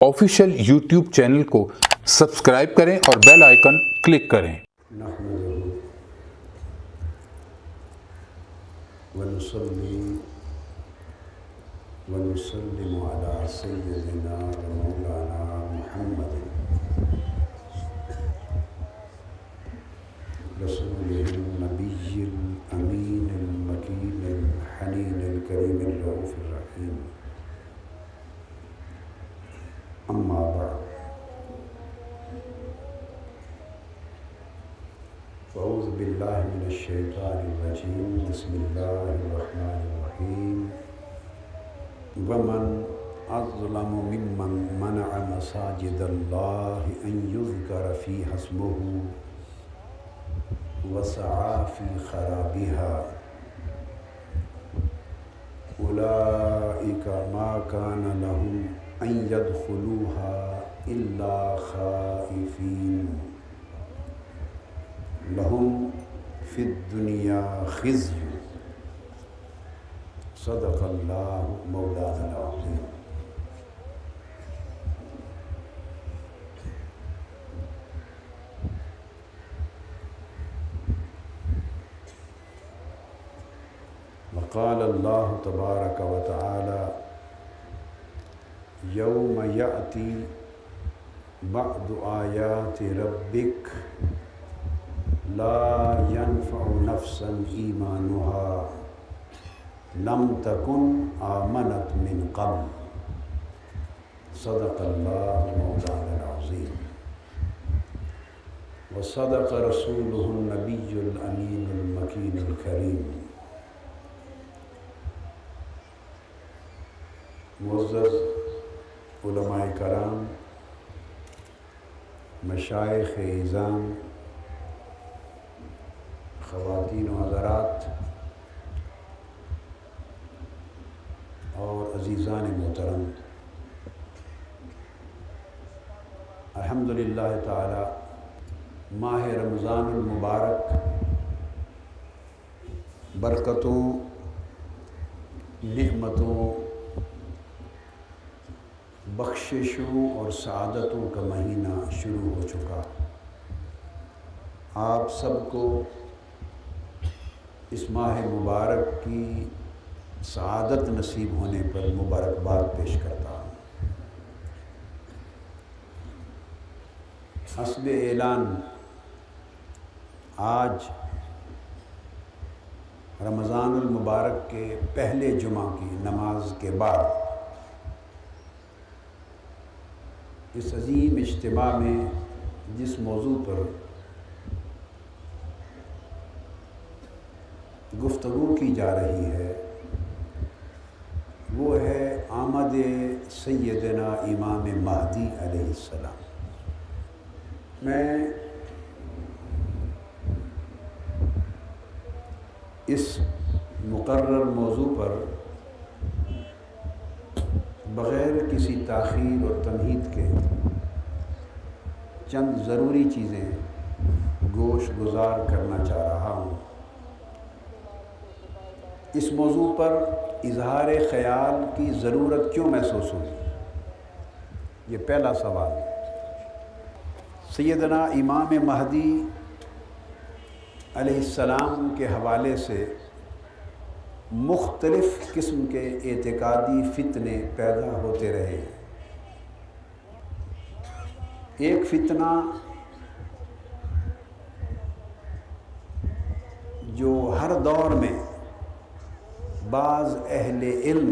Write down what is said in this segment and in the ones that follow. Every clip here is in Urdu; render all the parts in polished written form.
آفیشیل یوٹیوب چینل کو سبسکرائب کریں اور بیل آئیکن کلک کریں۔ نحمده ونصلي ونسلم على سيدنا ومولانا محمد رسوله النبي الأمين المكين الحنين الكريم الرؤوف الرحيم، أما بعد، فأعوذ بالله من الشيطان الرجيم، بسم الله الرحمن الرحيم، ومن أظلم ممن منع مساجد الله أن يذكر فيها اسمه وسعى في خرابها، أولئك ما كان لهم أن يدخلوها إلا خائفين، لهم في الدنيا خزي، صدق الله مولانا العظيم۔ وقال الله تبارك وتعالى: يوم يأتي بعض آيات ربك لا ينفع نفسا إيمانها لم تكن آمنت من قبل، صدق الله مولانا العظيم، وصدق رسوله النبي الأمين المكين الكريم۔ معزز علماء کرام، مشائخ اعظام، خواتین و حضرات اور عزیزان محترم، الحمدللہ تعالی ماہ رمضان المبارک برکتوں، نعمتوں، بخششوں اور سعادتوں کا مہینہ شروع ہو چکا۔ آپ سب کو اس ماہ مبارک کی سعادت نصیب ہونے پر مبارکباد پیش کرتا ہوں۔ حسب اعلان آج رمضان المبارک کے پہلے جمعہ کی نماز کے بعد اس عظیم اجتماع میں جس موضوع پر گفتگو کی جا رہی ہے وہ ہے آمد سیدنا امام مہدی علیہ السلام۔ میں اس مقرر موضوع پر بغیر کسی تاخیر اور تمہید کے چند ضروری چیزیں گوش گزار کرنا چاہ رہا ہوں۔ اس موضوع پر اظہار خیال کی ضرورت کیوں محسوس ہوئی؟ یہ پہلا سوال۔ سیدنا امام مہدی علیہ السلام کے حوالے سے مختلف قسم کے اعتقادی فتنے پیدا ہوتے رہے۔ ایک فتنہ جو ہر دور میں بعض اہل علم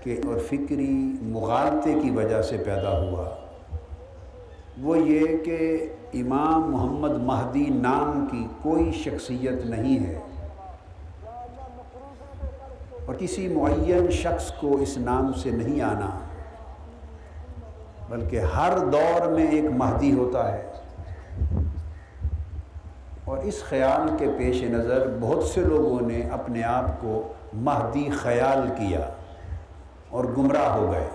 کے اور فکری مغالطے کی وجہ سے پیدا ہوا، وہ یہ کہ امام محمد مہدی نام کی کوئی شخصیت نہیں ہے اور کسی معین شخص کو اس نام سے نہیں آنا، بلکہ ہر دور میں ایک مہدی ہوتا ہے۔ اور اس خیال کے پیش نظر بہت سے لوگوں نے اپنے آپ کو مہدی خیال کیا اور گمراہ ہو گئے۔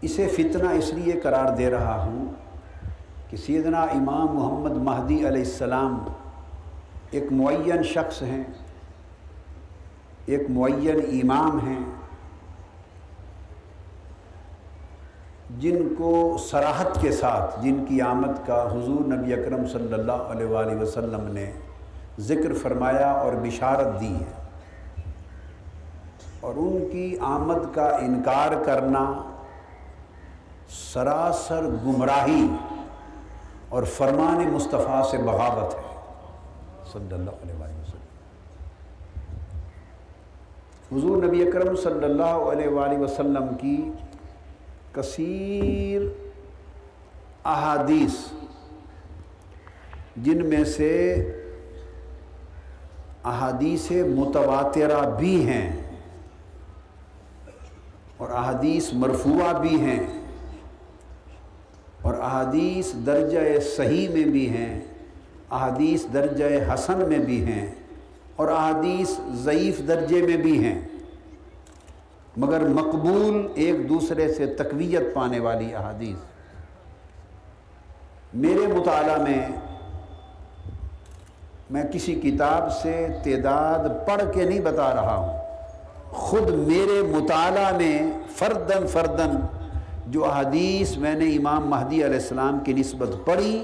اسے فتنہ اس لیے قرار دے رہا ہوں کہ سیدنا امام محمد مہدی علیہ السلام ایک معین شخص ہیں ایک معین امام ہیں جن کو صراحت کے ساتھ، جن کی آمد کا حضور نبی اکرم صلی اللہ علیہ وآلہ وسلم نے ذکر فرمایا اور بشارت دی ہے، اور ان کی آمد کا انکار کرنا سراسر گمراہی اور فرمان مصطفیٰ سے بغاوت ہے صلی اللہ علیہ وآلہ وسلم۔ حضور نبی اکرم صلی اللہ علیہ وآلہ وسلم کی کثیر احادیث، جن میں سے احادیث متواترہ بھی ہیں اور احادیث مرفوعہ بھی ہیں اور احادیث درجہ صحیح میں بھی ہیں، احادیث درجہ حسن میں بھی ہیں اور احادیث ضعیف درجے میں بھی ہیں، مگر مقبول ایک دوسرے سے تقویت پانے والی احادیث۔ میرے مطالعہ میں کسی کتاب سے تعداد پڑھ کے نہیں بتا رہا ہوں، خود میرے مطالعہ میں فرداً جو احادیث میں نے امام مہدی علیہ السلام کی نسبت پڑھی،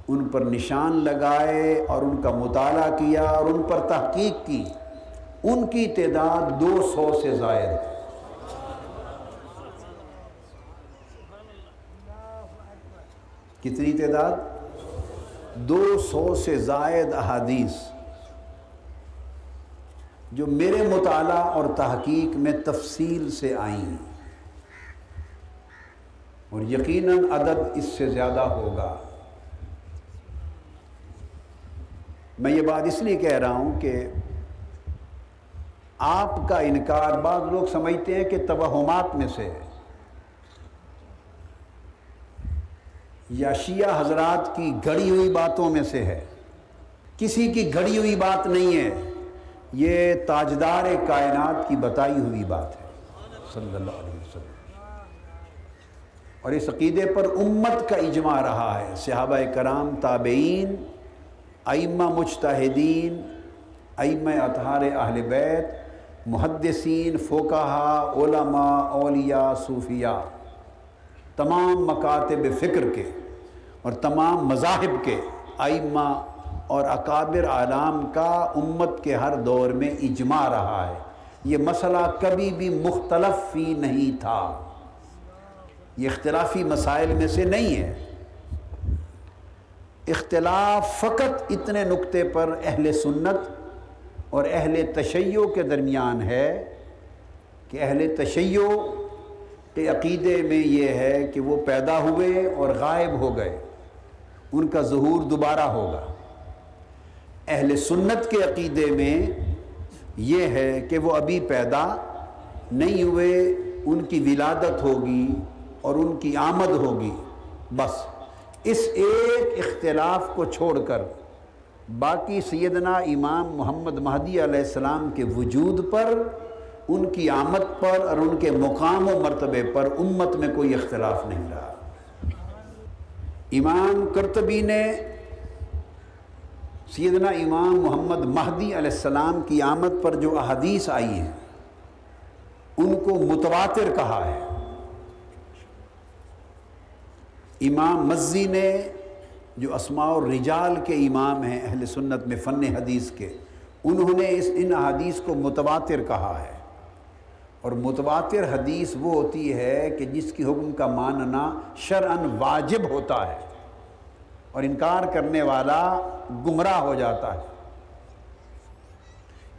ان پر نشان لگائے اور ان کا مطالعہ کیا اور ان پر تحقیق کی، ان کی تعداد 200 سے زائد ہے۔ کتنی تعداد؟ 200 سے زائد احادیث جو میرے مطالعہ اور تحقیق میں تفصیل سے آئی ہیں، اور یقیناً عدد اس سے زیادہ ہوگا۔ میں یہ بات اس لیے کہہ رہا ہوں کہ آپ کا انکار بعض لوگ سمجھتے ہیں کہ توہمات میں سے یا شیعہ حضرات کی گھڑی ہوئی باتوں میں سے ہے۔ کسی کی گھڑی ہوئی بات نہیں ہے، یہ تاجدار کائنات کی بتائی ہوئی بات ہے صلی اللہ علیہ وسلم، اور اس عقیدے پر امت کا اجماع رہا ہے۔ صحابہ کرام، تابعین، ائمہ مجتہدین، ائمہ اطہار اہل بیت، محدثین، فقہاء، علماء، اولیاء، صوفیاء، تمام مکاتب فکر کے اور تمام مذاہب کے ائمہ اور اکابر اعلام کا امت کے ہر دور میں اجماع رہا ہے۔ یہ مسئلہ کبھی بھی مختلف فی نہیں تھا، یہ اختلافی مسائل میں سے نہیں ہے۔ اختلاف فقط اتنے نقطے پر اہل سنت اور اہل تشیع کے درمیان ہے کہ اہل تشیع کے عقیدے میں یہ ہے کہ وہ پیدا ہوئے اور غائب ہو گئے، ان کا ظہور دوبارہ ہوگا۔ اہل سنت کے عقیدے میں یہ ہے کہ وہ ابھی پیدا نہیں ہوئے، ان کی ولادت ہوگی اور ان کی آمد ہوگی، بس۔ اس ایک اختلاف کو چھوڑ کر باقی سیدنا امام محمد مہدی علیہ السلام کے وجود پر، ان کی آمد پر اور ان کے مقام و مرتبے پر امت میں کوئی اختلاف نہیں رہا۔ امام قرطبی نے سیدنا امام محمد مہدی علیہ السلام کی آمد پر جو احادیث آئی ہیں ان کو متواتر کہا ہے۔ امام مزی نے، جو اسماء الرجال کے امام ہیں اہل سنت میں فن حدیث کے، انہوں نے ان احادیث کو متواتر کہا ہے، اور متواتر حدیث وہ ہوتی ہے کہ جس کی حکم کا ماننا شرعاً واجب ہوتا ہے اور انکار کرنے والا گمراہ ہو جاتا ہے۔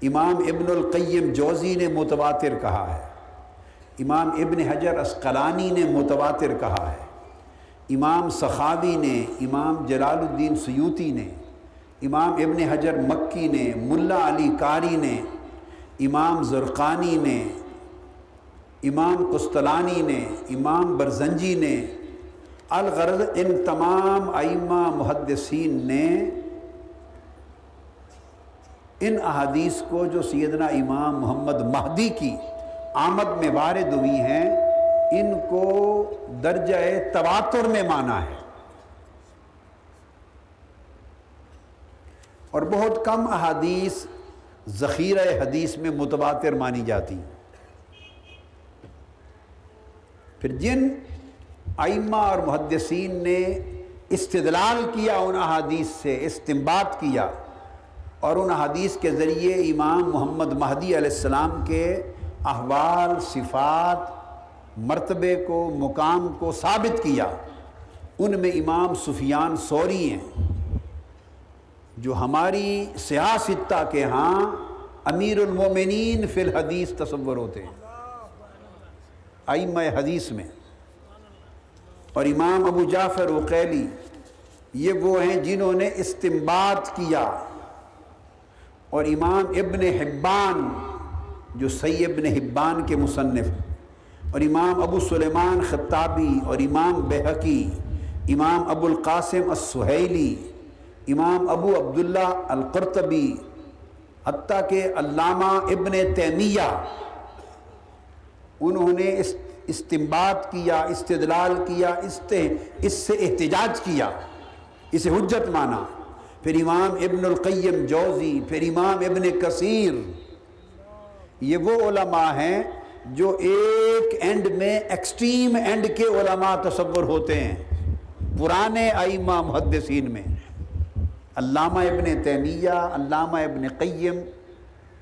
امام ابن القیم جوزی نے متواتر کہا ہے، امام ابن حجر عسقلانی نے متواتر کہا ہے، امام سخاوی نے، امام جلال الدین سیوطی نے، امام ابن حجر مکی نے، ملا علی قاری نے، امام زرقانی نے، امام قسطلانی نے، امام برزنجی نے، الغرض ان تمام ائمہ محدثین نے ان احادیث کو جو سیدنا امام محمد مہدی کی آمد میں وارد ہوئی ہیں، ان کو درجہ تواتر میں مانا ہے، اور بہت کم احادیث ذخیرہ حدیث میں متواتر مانی جاتی. پھر جن ائمہ اور محدثین نے استدلال کیا ان احادیث سے، استنباط کیا، اور ان احادیث کے ذریعے امام محمد مہدی علیہ السلام کے احوال، صفات، مرتبے کو، مقام کو ثابت کیا، ان میں امام سفیان ثوری ہیں جو ہماری سیاستہ کے ہاں امیر المومنین فی الحدیث تصور ہوتے ہیں ائمہ حدیث میں. اور امام ابو جعفر عقیلی یہ وہ ہیں جنہوں نے استنباط کیا. اور امام ابن حبان جو صحیح ابن حبان کے مصنف، اور امام ابو سلیمان خطابی، اور امام بہقی، امام ابو القاسم السہیلی، امام ابو عبداللہ القرطبی، حتیٰ کہ علامہ ابن تیمیہ، انہوں نے استنباط کیا، استدلال کیا، اس سے احتجاج کیا، اسے حجت مانا. پھر امام ابن القیم جوزی، پھر امام ابن کثیر، یہ وہ علماء ہیں جو ایک اینڈ میں ایکسٹریم اینڈ کے علماء تصور ہوتے ہیں پرانے ائمہ محدثین میں. علامہ ابن تیمیہ، علامہ ابن قیم،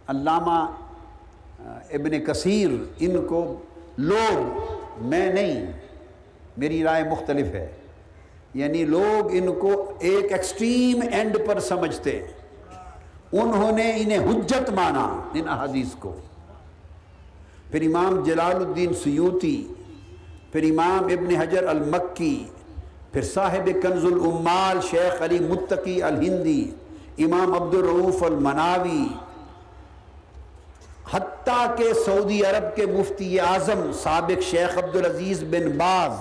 علامہ ابن کثیر، ان کو لوگ، میں نہیں، میری رائے مختلف ہے، یعنی لوگ ان کو ایک ایکسٹریم اینڈ پر سمجھتے. انہوں نے انہیں حجت مانا ان احادیث کو. پھر امام جلال الدین سیوطی، پھر امام ابن حجر المکی، پھر صاحب کنز العمال شیخ علی متقی الہندی، امام عبد الرؤوف المناوی، حتیٰ کہ سعودی عرب کے مفتی اعظم سابق شیخ عبدالعزیز بن باز،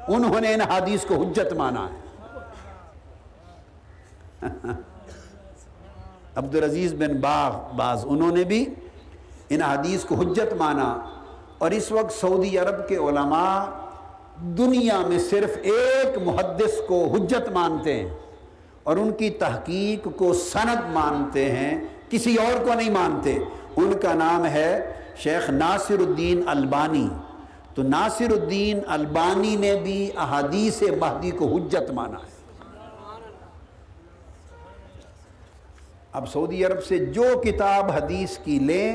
انہوں نے ان حدیث کو حجت مانا ہے. عبدالعزیز بن باز انہوں نے بھی ان حدیث کو حجت مانا. اور اس وقت سعودی عرب کے علماء دنیا میں صرف ایک محدث کو حجت مانتے ہیں اور ان کی تحقیق کو سند مانتے ہیں، کسی اور کو نہیں مانتے. ان کا نام ہے شیخ ناصر الدین البانی. تو ناصر الدین البانی نے بھی احادیث مہدی کو حجت مانا ہے. اب سعودی عرب سے جو کتاب حدیث کی لیں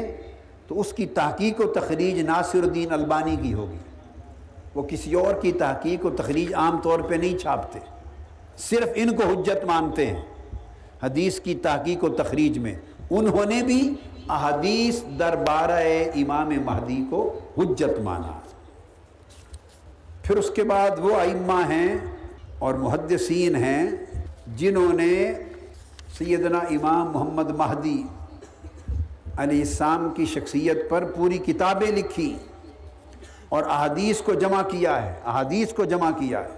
تو اس کی تحقیق و تخریج ناصر الدین البانی کی ہوگی. وہ کسی اور کی تحقیق و تخریج عام طور پہ نہیں چھاپتے، صرف ان کو حجت مانتے ہیں حدیث کی تحقیق و تخریج میں. انہوں نے بھی احادیث دربارہ امام مہدی کو حجت مانا. پھر اس کے بعد وہ ائمہ ہیں اور محدثین ہیں جنہوں نے سیدنا امام محمد مہدی علیہ السلام کی شخصیت پر پوری کتابیں لکھی اور احادیث کو جمع کیا ہے.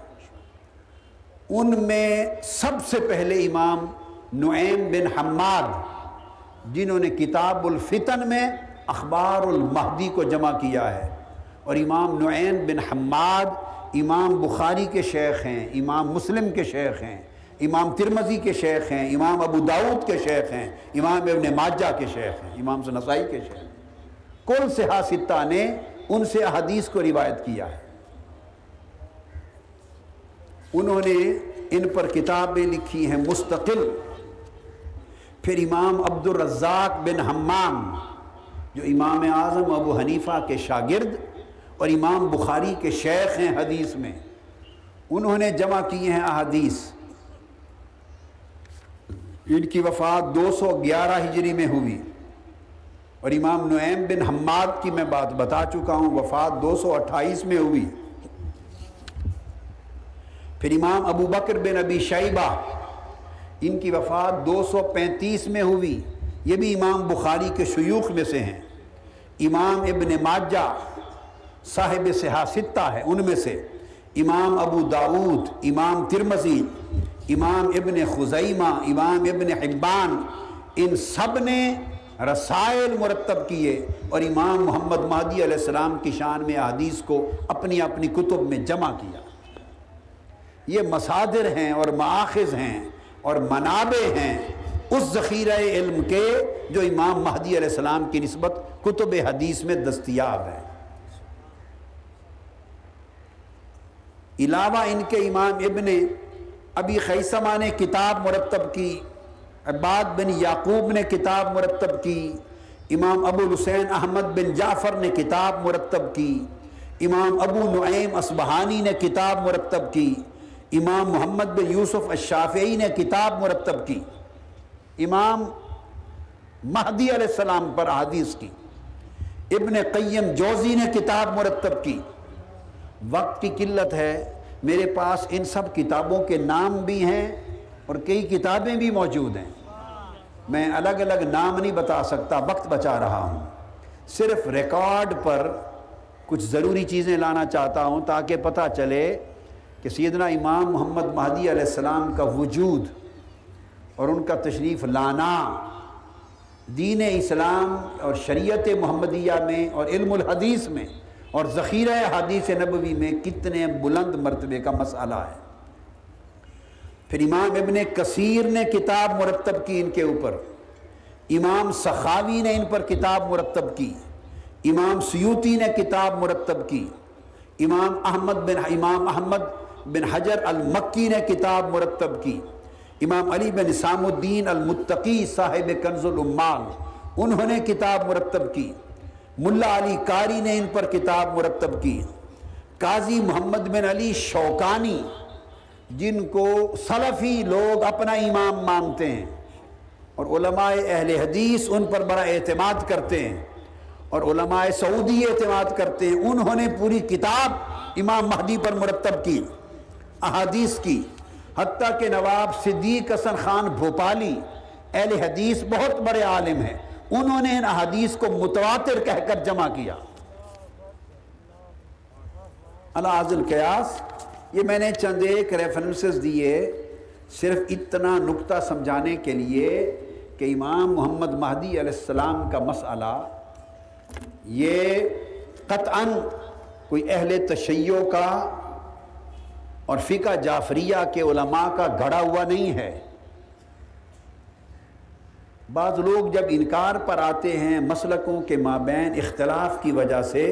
ان میں سب سے پہلے امام نعیم بن حماد، جنہوں نے کتاب الفتن میں اخبار المہدی کو جمع کیا ہے. اور امام نعیم بن حماد امام بخاری کے شیخ ہیں، امام مسلم کے شیخ ہیں، امام ترمذی کے شیخ ہیں، امام ابو داؤد کے شیخ ہیں، امام ابن ماجہ کے شیخ ہیں، امام نسائی کے شیخ ہیں. کل صحاح ستہ نے ان سے احادیث کو روایت کیا ہے. انہوں نے ان پر کتابیں لکھی ہیں مستقل. پھر امام عبد الرزاق بن حمام جو امام اعظم ابو حنیفہ کے شاگرد اور امام بخاری کے شیخ ہیں حدیث میں، انہوں نے جمع کیے ہیں احادیث. ان کی وفات 211 ہجری میں ہوئی اور امام نعیم بن حماد کی میں بات بتا چکا ہوں، وفات 228 میں ہوئی. پھر امام ابو بکر بن ابی شیبہ، ان کی وفات 235 میں ہوئی، یہ بھی امام بخاری کے شیوخ میں سے ہیں. امام ابن ماجہ صاحب صحاح ستہ ہے ان میں سے. امام ابو داؤد، امام ترمذی، امام ابن خزیمہ، امام ابن حبان، ان سب نے رسائل مرتب کیے اور امام محمد مہدی علیہ السلام کی شان میں احادیث کو اپنی اپنی کتب میں جمع کیا. یہ مصادر ہیں اور مآخذ ہیں اور منابع ہیں اس ذخیرہ علم کے جو امام مہدی علیہ السلام کی نسبت کتب حدیث میں دستیاب ہیں۔ علاوہ ان کے امام ابن ابی خیثمہ نے کتاب مرتب کی، عباد بن یعقوب نے کتاب مرتب کی، امام ابو الحسین احمد بن جعفر نے کتاب مرتب کی، امام ابو نعیم اصبہانی نے کتاب مرتب کی، امام محمد بن یوسف الشافعی نے کتاب مرتب کی، امام مہدی علیہ السلام پر احادیث کی، ابن قیم جوزی نے کتاب مرتب کی۔ وقت کی قلت ہے، میرے پاس ان سب کتابوں کے نام بھی ہیں اور کئی کتابیں بھی موجود ہیں، میں الگ الگ نام نہیں بتا سکتا، وقت بچا رہا ہوں، صرف ریکارڈ پر کچھ ضروری چیزیں لانا چاہتا ہوں تاکہ پتہ چلے کہ سیدنا امام محمد مہدی علیہ السلام کا وجود اور ان کا تشریف لانا دین اسلام اور شریعت محمدیہ میں اور علم الحدیث میں اور ذخیرہ حدیث نبوی میں کتنے بلند مرتبے کا مسئلہ ہے۔ پھر امام ابن کثیر نے کتاب مرتب کی ان کے اوپر، امام سخاوی نے ان پر کتاب مرتب کی، امام سیوطی نے کتاب مرتب کی، امام احمد بن حجر المکی نے کتاب مرتب کی، امام علی بن نسام الدین المتقی صاحب کنز العمال انہوں نے کتاب مرتب کی، ملا علی قاری نے ان پر کتاب مرتب کی، قاضی محمد بن علی شوکانی جن کو سلفی لوگ اپنا امام مانتے ہیں اور علماء اہل حدیث ان پر بڑا اعتماد کرتے ہیں اور علماء سعودی اعتماد کرتے ہیں، انہوں نے پوری کتاب امام مہدی پر مرتب کی، احادیث کی، حتیٰ کہ نواب صدیق حسن خان بھوپالی اہل حدیث بہت بڑے عالم ہیں، انہوں نے ان احادیث کو متواتر کہہ کر جمع کیا۔ الاعز القیاس، یہ میں نے چند ایک ریفرنسز دیے صرف اتنا نکتہ سمجھانے کے لیے کہ امام محمد مہدی علیہ السلام کا مسئلہ یہ قطعاً کوئی اہل تشیع کا اور فقہ جعفریہ کے علماء کا گھڑا ہوا نہیں ہے۔ بعض لوگ جب انکار پر آتے ہیں مسلکوں کے مابین اختلاف کی وجہ سے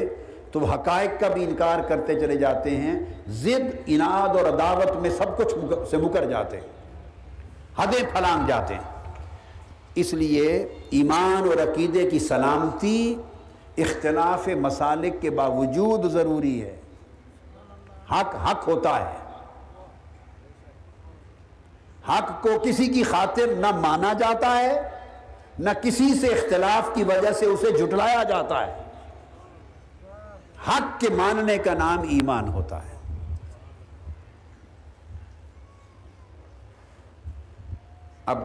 تو وہ حقائق کا بھی انکار کرتے چلے جاتے ہیں، ضد، اناد اور عداوت میں سب کچھ سے مکر جاتے ہیں، حدیں پھلانگ جاتے ہیں۔ اس لیے ایمان اور عقیدے کی سلامتی اختلاف مسالک کے باوجود ضروری ہے۔ حق حق ہوتا ہے، حق کو کسی کی خاطر نہ مانا جاتا ہے نہ کسی سے اختلاف کی وجہ سے اسے جھٹلایا جاتا ہے۔ حق کے ماننے کا نام ایمان ہوتا ہے۔ اب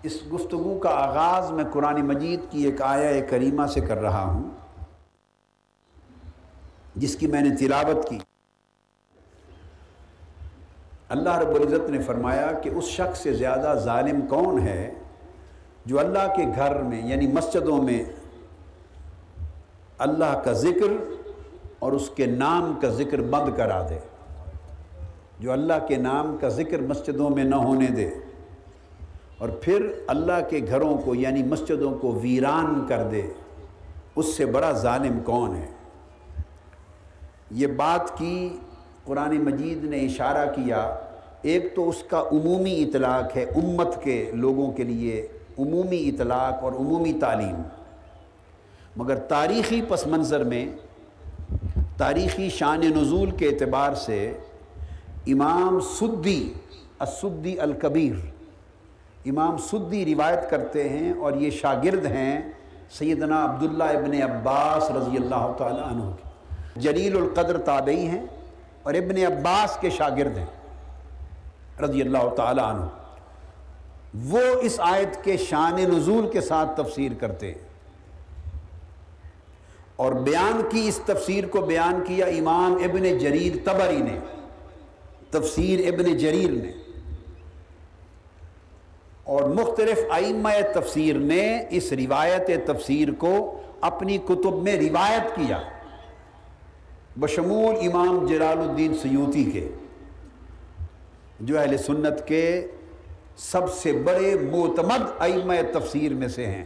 اس گفتگو کا آغاز میں قرآن مجید کی ایک آیہ کریمہ سے کر رہا ہوں جس کی میں نے تلاوت کی۔ اللہ رب العزت نے فرمایا کہ اس شخص سے زیادہ ظالم کون ہے جو اللہ کے گھر میں یعنی مسجدوں میں اللہ کا ذکر اور اس کے نام کا ذکر بند کرا دے، جو اللہ کے نام کا ذکر مسجدوں میں نہ ہونے دے اور پھر اللہ کے گھروں کو یعنی مسجدوں کو ویران کر دے، اس سے بڑا ظالم کون ہے؟ یہ بات کی قرآن مجید نے اشارہ کیا، ایک تو اس کا عمومی اطلاق ہے، امت کے لوگوں کے لیے عمومی اطلاق اور عمومی تعلیم، مگر تاریخی پس منظر میں تاریخی شان نزول کے اعتبار سے امام سدی السدی الکبیر، امام سدی روایت کرتے ہیں اور یہ شاگرد ہیں سیدنا عبداللہ ابن عباس رضی اللہ تعالی عنہ کے، جلیل القدر تابعی ہیں اور ابن عباس کے شاگرد ہیں رضی اللہ تعالی عنہ۔ وہ اس آیت کے شان نزول کے ساتھ تفسیر کرتے ہیں اور بیان کی، اس تفسیر کو بیان کیا امام ابن جریر طبری نے، تفسیر ابن جریر نے، اور مختلف ائمہ تفسیر نے اس روایت تفسیر کو اپنی کتب میں روایت کیا، بشمول امام جلال الدین سیوطی کے، جو اہل سنت کے سب سے بڑے معتمد ائمہ تفسیر میں سے ہیں،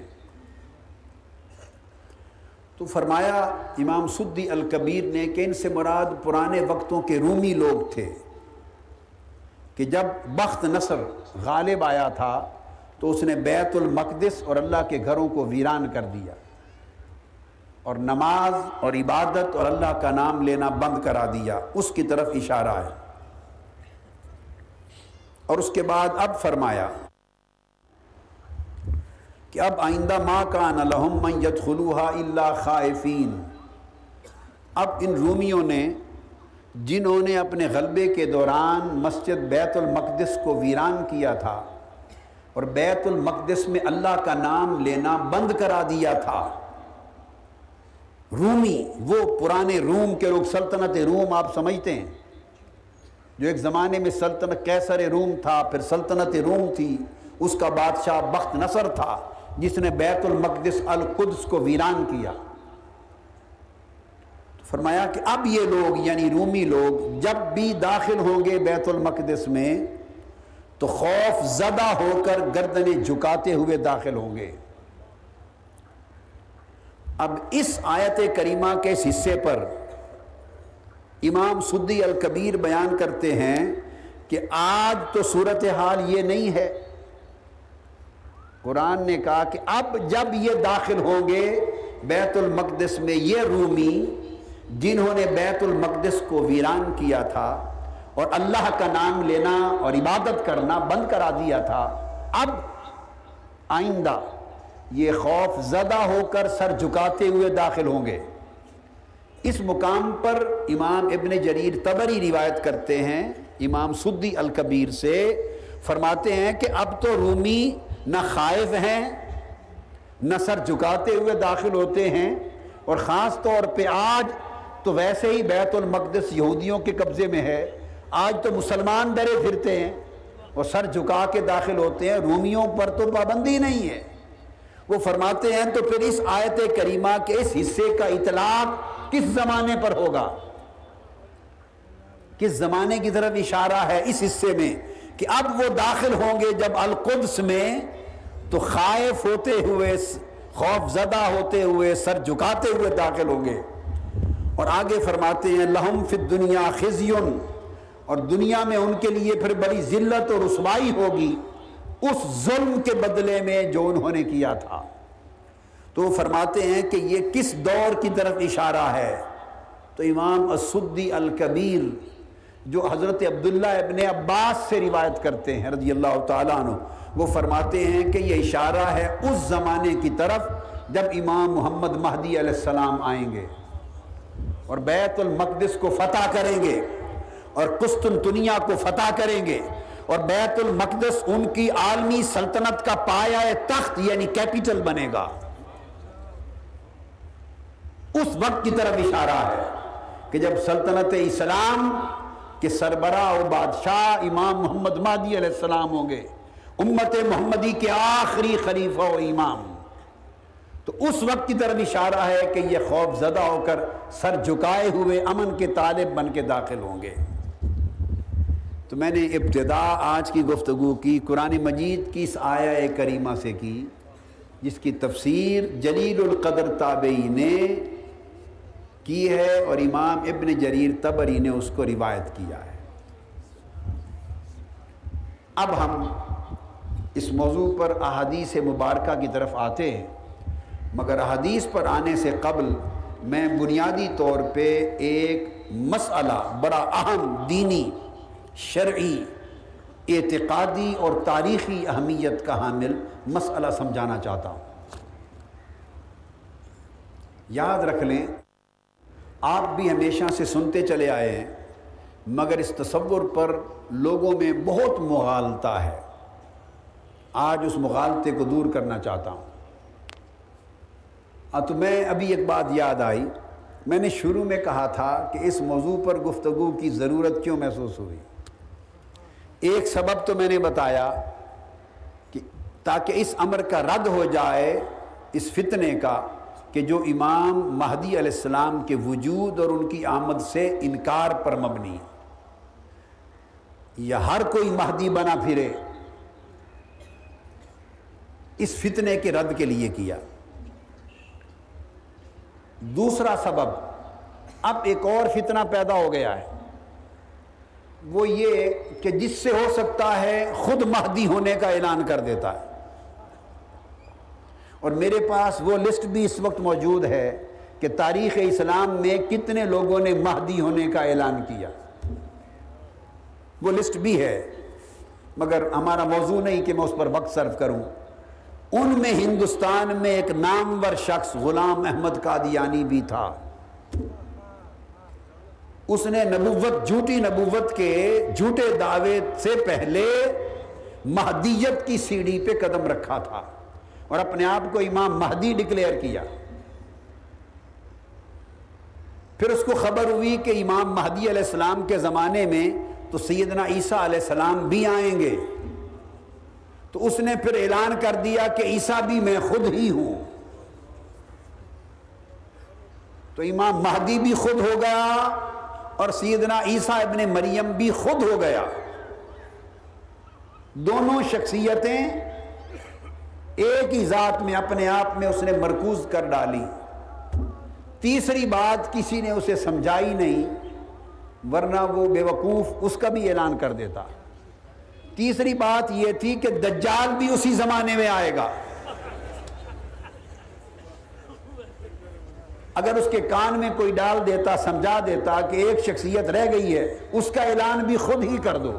تو فرمایا امام سدی الکبیر نے کہ ان سے مراد پرانے وقتوں کے رومی لوگ تھے کہ جب بخت نصر غالب آیا تھا تو اس نے بیت المقدس اور اللہ کے گھروں کو ویران کر دیا اور نماز اور عبادت اور اللہ کا نام لینا بند کرا دیا، اس کی طرف اشارہ ہے۔ اور اس کے بعد اب فرمایا کہ اب آئندہ ما کان لہم من یدخلوہا الا خائفین، اب ان رومیوں نے جنہوں نے اپنے غلبے کے دوران مسجد بیت المقدس کو ویران کیا تھا اور بیت المقدس میں اللہ کا نام لینا بند کرا دیا تھا، رومی وہ پرانے روم کے لوگ، سلطنت روم آپ سمجھتے ہیں، جو ایک زمانے میں سلطنت قیصر روم تھا، پھر سلطنت روم تھی، اس کا بادشاہ بخت نصر تھا جس نے بیت المقدس القدس کو ویران کیا۔ تو فرمایا کہ اب یہ لوگ یعنی رومی لوگ جب بھی داخل ہوں گے بیت المقدس میں تو خوف زدہ ہو کر گردنیں جھکاتے ہوئے داخل ہوں گے۔ اب اس آیت کریمہ کے اس حصے پر امام سدی الکبیر بیان کرتے ہیں کہ آج تو صورتحال یہ نہیں ہے۔ قرآن نے کہا کہ اب جب یہ داخل ہوں گے بیت المقدس میں، یہ رومی جنہوں نے بیت المقدس کو ویران کیا تھا اور اللہ کا نام لینا اور عبادت کرنا بند کرا دیا تھا، اب آئندہ یہ خوف زدہ ہو کر سر جھکاتے ہوئے داخل ہوں گے۔ اس مقام پر امام ابن جریر طبری روایت کرتے ہیں امام سدی الکبیر سے، فرماتے ہیں کہ اب تو رومی نہ خائف ہیں نہ سر جھکاتے ہوئے داخل ہوتے ہیں، اور خاص طور پہ آج تو ویسے ہی بیت المقدس یہودیوں کے قبضے میں ہے، آج تو مسلمان ڈرے پھرتے ہیں اور سر جھکا کے داخل ہوتے ہیں، رومیوں پر تو پابندی نہیں ہے۔ وہ فرماتے ہیں تو پھر اس آیت کریمہ کے اس حصے کا اطلاق کس زمانے پر ہوگا، کس زمانے کی طرف اشارہ ہے اس حصے میں کہ اب وہ داخل ہوں گے جب القدس میں تو خائف ہوتے ہوئے، خوف زدہ ہوتے ہوئے، سر جھکاتے ہوئے داخل ہوں گے۔ اور آگے فرماتے ہیں لہم فی الدنیا خزی، اور دنیا میں ان کے لیے پھر بڑی ذلت اور رسوائی ہوگی اس ظلم کے بدلے میں جو انہوں نے کیا تھا۔ تو وہ فرماتے ہیں کہ یہ کس دور کی طرف اشارہ ہے، تو امام السدی الکبیر جو حضرت عبداللہ ابن عباس سے روایت کرتے ہیں رضی اللہ تعالیٰ عنہ، وہ فرماتے ہیں کہ یہ اشارہ ہے اس زمانے کی طرف جب امام محمد مہدی علیہ السلام آئیں گے اور بیت المقدس کو فتح کریں گے اور قسطنطنیہ کو فتح کریں گے، اور بیت المقدس ان کی عالمی سلطنت کا پایہ تخت یعنی کیپٹل بنے گا۔ اس وقت کی طرف اشارہ ہے کہ جب سلطنت اسلام کے سربراہ و بادشاہ امام محمد مہدی علیہ السلام ہوں گے، امت محمدی کے آخری خلیفہ و امام، تو اس وقت کی طرف اشارہ ہے کہ یہ خوف زدہ ہو کر سر جھکائے ہوئے امن کے طالب بن کے داخل ہوں گے۔ تو میں نے ابتدا آج کی گفتگو کی قرآن مجید کی اس آیہ کریمہ سے کی جس کی تفسیر جلیل القدر تابعی نے کی ہے اور امام ابن جریر طبری نے اس کو روایت کیا ہے۔ اب ہم اس موضوع پر احادیث مبارکہ کی طرف آتے ہیں، مگر احادیث پر آنے سے قبل میں بنیادی طور پہ ایک مسئلہ بڑا اہم دینی، شرعی، اعتقادی اور تاریخی اہمیت کا حامل مسئلہ سمجھانا چاہتا ہوں۔ یاد رکھ لیں، آپ بھی ہمیشہ سے سنتے چلے آئے ہیں، مگر اس تصور پر لوگوں میں بہت مغالطہ ہے۔ آج اس مغالطے کو دور کرنا چاہتا ہوں۔ تو میں ابھی ایک بات یاد آئی، میں نے شروع میں کہا تھا کہ اس موضوع پر گفتگو کی ضرورت کیوں محسوس ہوئی۔ ایک سبب تو میں نے بتایا کہ تاکہ اس امر کا رد ہو جائے، اس فتنے کا کہ جو امام مہدی علیہ السلام کے وجود اور ان کی آمد سے انکار پر مبنی ہے، یا ہر کوئی مہدی بنا پھرے، اس فتنے کے رد کے لیے کیا۔ دوسرا سبب، اب ایک اور فتنہ پیدا ہو گیا ہے، وہ یہ کہ جس سے ہو سکتا ہے خود مہدی ہونے کا اعلان کر دیتا ہے. اور میرے پاس وہ لسٹ بھی اس وقت موجود ہے کہ تاریخ اسلام میں کتنے لوگوں نے مہدی ہونے کا اعلان کیا، وہ لسٹ بھی ہے، مگر ہمارا موضوع نہیں کہ میں اس پر وقت صرف کروں. ان میں ہندوستان میں ایک نامور شخص غلام احمد قادیانی بھی تھا. اس نے جھوٹی نبوت کے جھوٹے دعوے سے پہلے مہدیت کی سیڑھی پہ قدم رکھا تھا اور اپنے آپ کو امام مہدی ڈکلیئر کیا. پھر اس کو خبر ہوئی کہ امام مہدی علیہ السلام کے زمانے میں تو سیدنا عیسیٰ علیہ السلام بھی آئیں گے، تو اس نے پھر اعلان کر دیا کہ عیسیٰ بھی میں خود ہی ہوں. تو امام مہدی بھی خود ہو گیا اور سیدنا عیسیٰ ابن مریم بھی خود ہو گیا. دونوں شخصیتیں ایک ہی ذات میں اپنے آپ میں اس نے مرکوز کر ڈالی. تیسری بات کسی نے اسے سمجھائی نہیں، ورنہ وہ بے وقوف اس کا بھی اعلان کر دیتا. تیسری بات یہ تھی کہ دجال بھی اسی زمانے میں آئے گا. اگر اس کے کان میں کوئی ڈال دیتا، سمجھا دیتا کہ ایک شخصیت رہ گئی ہے، اس کا اعلان بھی خود ہی کر دو.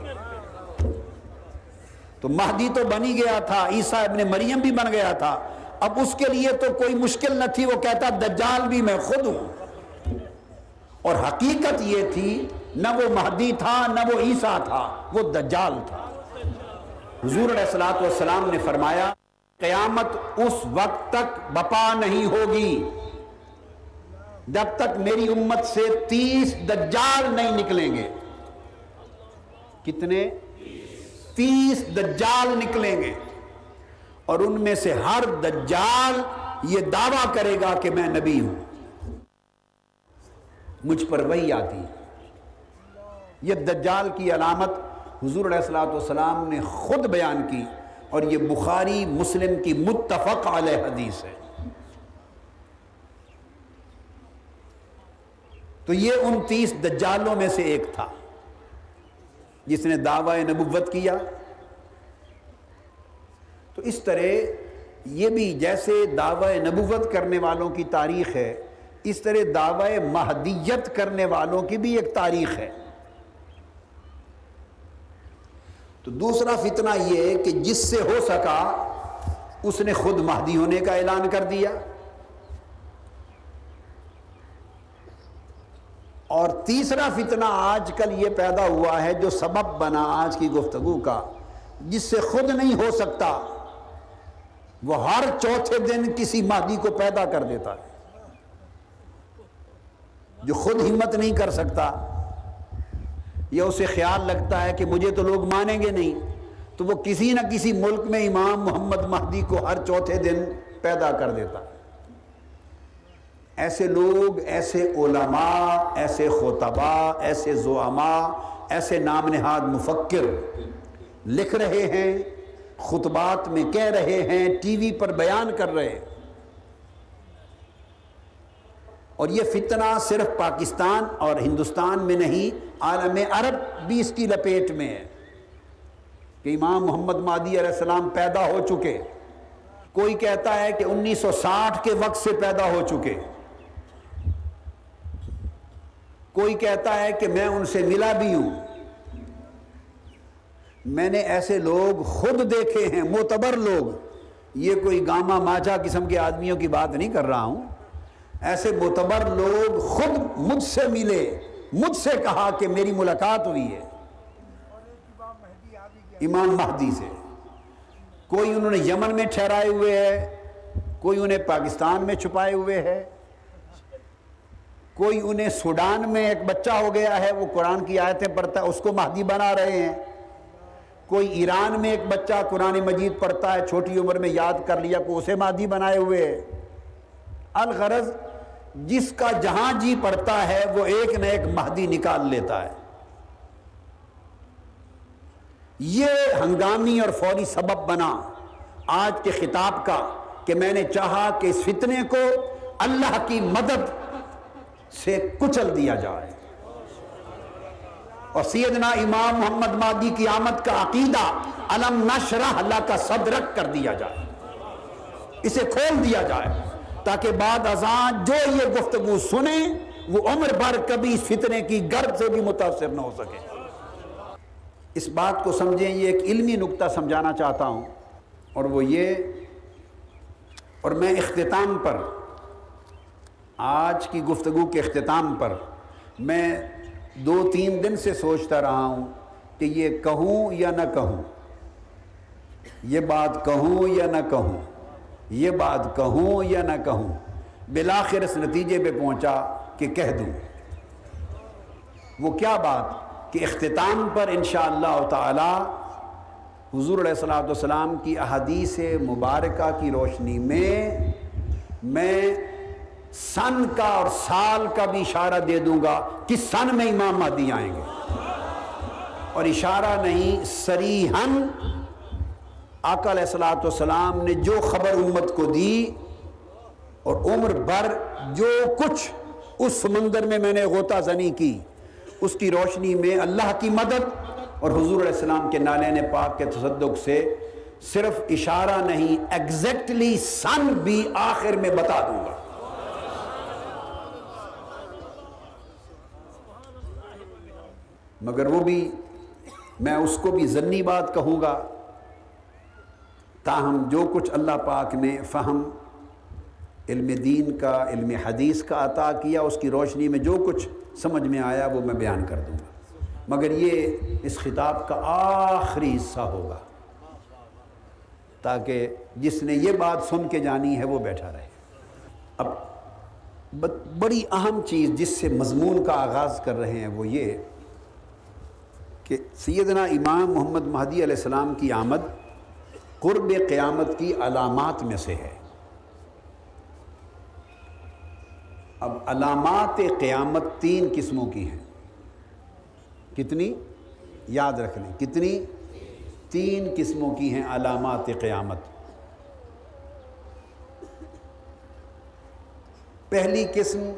تو مہدی تو بن ہی گیا تھا، عیسیٰ ابن مریم بھی بن گیا تھا. اب اس کے لیے تو کوئی مشکل نہ تھی، وہ کہتا دجال بھی میں خود ہوں. اور حقیقت یہ تھی نہ وہ مہدی تھا نہ وہ عیسیٰ تھا، وہ دجال تھا. حضور علیہ الصلوۃ والسلام نے فرمایا قیامت اس وقت تک بپا نہیں ہوگی جب تک میری امت سے 30 دجال نہیں نکلیں گے. کتنے؟ 30 دجال نکلیں گے، اور ان میں سے ہر دجال یہ دعویٰ کرے گا کہ میں نبی ہوں، مجھ پر وحی آتی ہے. یہ دجال کی علامت حضور علیہ الصلوۃ والسلام نے خود بیان کی، اور یہ بخاری مسلم کی متفق علیہ حدیث ہے. تو یہ ان 30 دجالوں میں سے ایک تھا جس نے دعوی نبوت کیا. تو اس طرح یہ بھی جیسے دعوی نبوت کرنے والوں کی تاریخ ہے، اس طرح دعوی مہدیت کرنے والوں کی بھی ایک تاریخ ہے. تو دوسرا فتنہ یہ کہ جس سے ہو سکا اس نے خود مہدی ہونے کا اعلان کر دیا. اور تیسرا فتنہ آج کل یہ پیدا ہوا ہے جو سبب بنا آج کی گفتگو کا، جس سے خود نہیں ہو سکتا وہ ہر چوتھے دن کسی مہدی کو پیدا کر دیتا ہے. جو خود ہمت نہیں کر سکتا یا اسے خیال لگتا ہے کہ مجھے تو لوگ مانیں گے نہیں، تو وہ کسی نہ کسی ملک میں امام محمد مہدی کو ہر چوتھے دن پیدا کر دیتا. ایسے لوگ، ایسے علماء، ایسے خطباء، ایسے زعماء، ایسے نام نہاد مفکر لکھ رہے ہیں، خطبات میں کہہ رہے ہیں، ٹی وی پر بیان کر رہے ہیں. اور یہ فتنہ صرف پاکستان اور ہندوستان میں نہیں، عالم عرب بھی اس کی لپیٹ میں ہے کہ امام محمد مہدی علیہ السلام پیدا ہو چکے. کوئی کہتا ہے کہ 1960 کے وقت سے پیدا ہو چکے، کوئی کہتا ہے کہ میں ان سے ملا بھی ہوں. میں نے ایسے لوگ خود دیکھے ہیں، معتبر لوگ، یہ کوئی گاما ماجا قسم کے آدمیوں کی بات نہیں کر رہا ہوں. ایسے معتبر لوگ خود مجھ سے ملے، مجھ سے کہا کہ میری ملاقات ہوئی ہے امام مہدی سے. کوئی انہوں نے یمن میں ٹھہرائے ہوئے ہے، کوئی انہیں پاکستان میں چھپائے ہوئے ہے، کوئی انہیں سوڈان میں ایک بچہ ہو گیا ہے، وہ قرآن کی آیتیں پڑھتا ہے، اس کو مہدی بنا رہے ہیں. کوئی ایران میں ایک بچہ قرآن مجید پڑھتا ہے، چھوٹی عمر میں یاد کر لیا، کو اسے مہدی بنائے ہوئے ہے. الغرض جس کا جہاں جی پڑتا ہے وہ ایک نہ ایک مہدی نکال لیتا ہے. یہ ہنگامی اور فوری سبب بنا آج کے خطاب کا کہ میں نے چاہا کہ اس فتنے کو اللہ کی مدد سے کچل دیا جائے، اور سیدنا امام محمد مہدی کی آمد کا عقیدہ الم نشرح لک صدرک کر دیا جائے، اسے کھول دیا جائے، تاکہ بعد ازاں جو یہ گفتگو سنیں وہ عمر بھر کبھی اس فتنے کی گرد سے بھی متاثر نہ ہو سکے۔ اس بات کو سمجھیں، یہ ایک علمی نکتہ سمجھانا چاہتا ہوں، اور وہ یہ، اور میں اختتام پر، آج کی گفتگو کے اختتام پر میں 2-3 دن سے سوچتا رہا ہوں کہ یہ کہوں یا نہ کہوں، یہ بات کہوں یا نہ کہوں، یہ بات کہوں یا نہ کہوں، بالآخر اس نتیجے پہ پہنچا کہ کہہ دوں۔ وہ کیا بات کہ اختتام پر انشاءاللہ تعالی حضور علیہ الصلوۃ والسلام کی احادیث مبارکہ کی روشنی میں سن کا اور سال کا بھی اشارہ دے دوں گا کہ سن میں امام مہدی آئیں گے، اور اشارہ نہیں، صریحاً آقا علیہ الصلوۃ والسلام نے جو خبر امت کو دی اور عمر بھر جو کچھ اس سمندر میں نے غوطہ زنی کی، اس کی روشنی میں اللہ کی مدد اور حضور علیہ السلام کے نالین پاک کے تصدق سے صرف اشارہ نہیں، ایگزیکٹلی سن بھی آخر میں بتا دوں گا۔ مگر وہ بھی، میں اس کو بھی ظنی بات کہوں گا، تاہم جو کچھ اللہ پاک نے فہم علم دین کا، علم حدیث کا عطا کیا، اس کی روشنی میں جو کچھ سمجھ میں آیا وہ میں بیان کر دوں گا، مگر یہ اس خطاب کا آخری حصہ ہوگا، تاکہ جس نے یہ بات سن کے جانی ہے وہ بیٹھا رہے۔ اب بڑی اہم چیز جس سے مضمون کا آغاز کر رہے ہیں وہ یہ کہ سیدنا امام محمد مہدی علیہ السلام کی آمد قرب قیامت کی علامات میں سے ہے۔ اب علامات قیامت 3 قسموں کی ہیں، کتنی؟ یاد رکھ لیں، کتنی؟ 3 قسموں کی ہیں علامات قیامت۔ پہلی قسم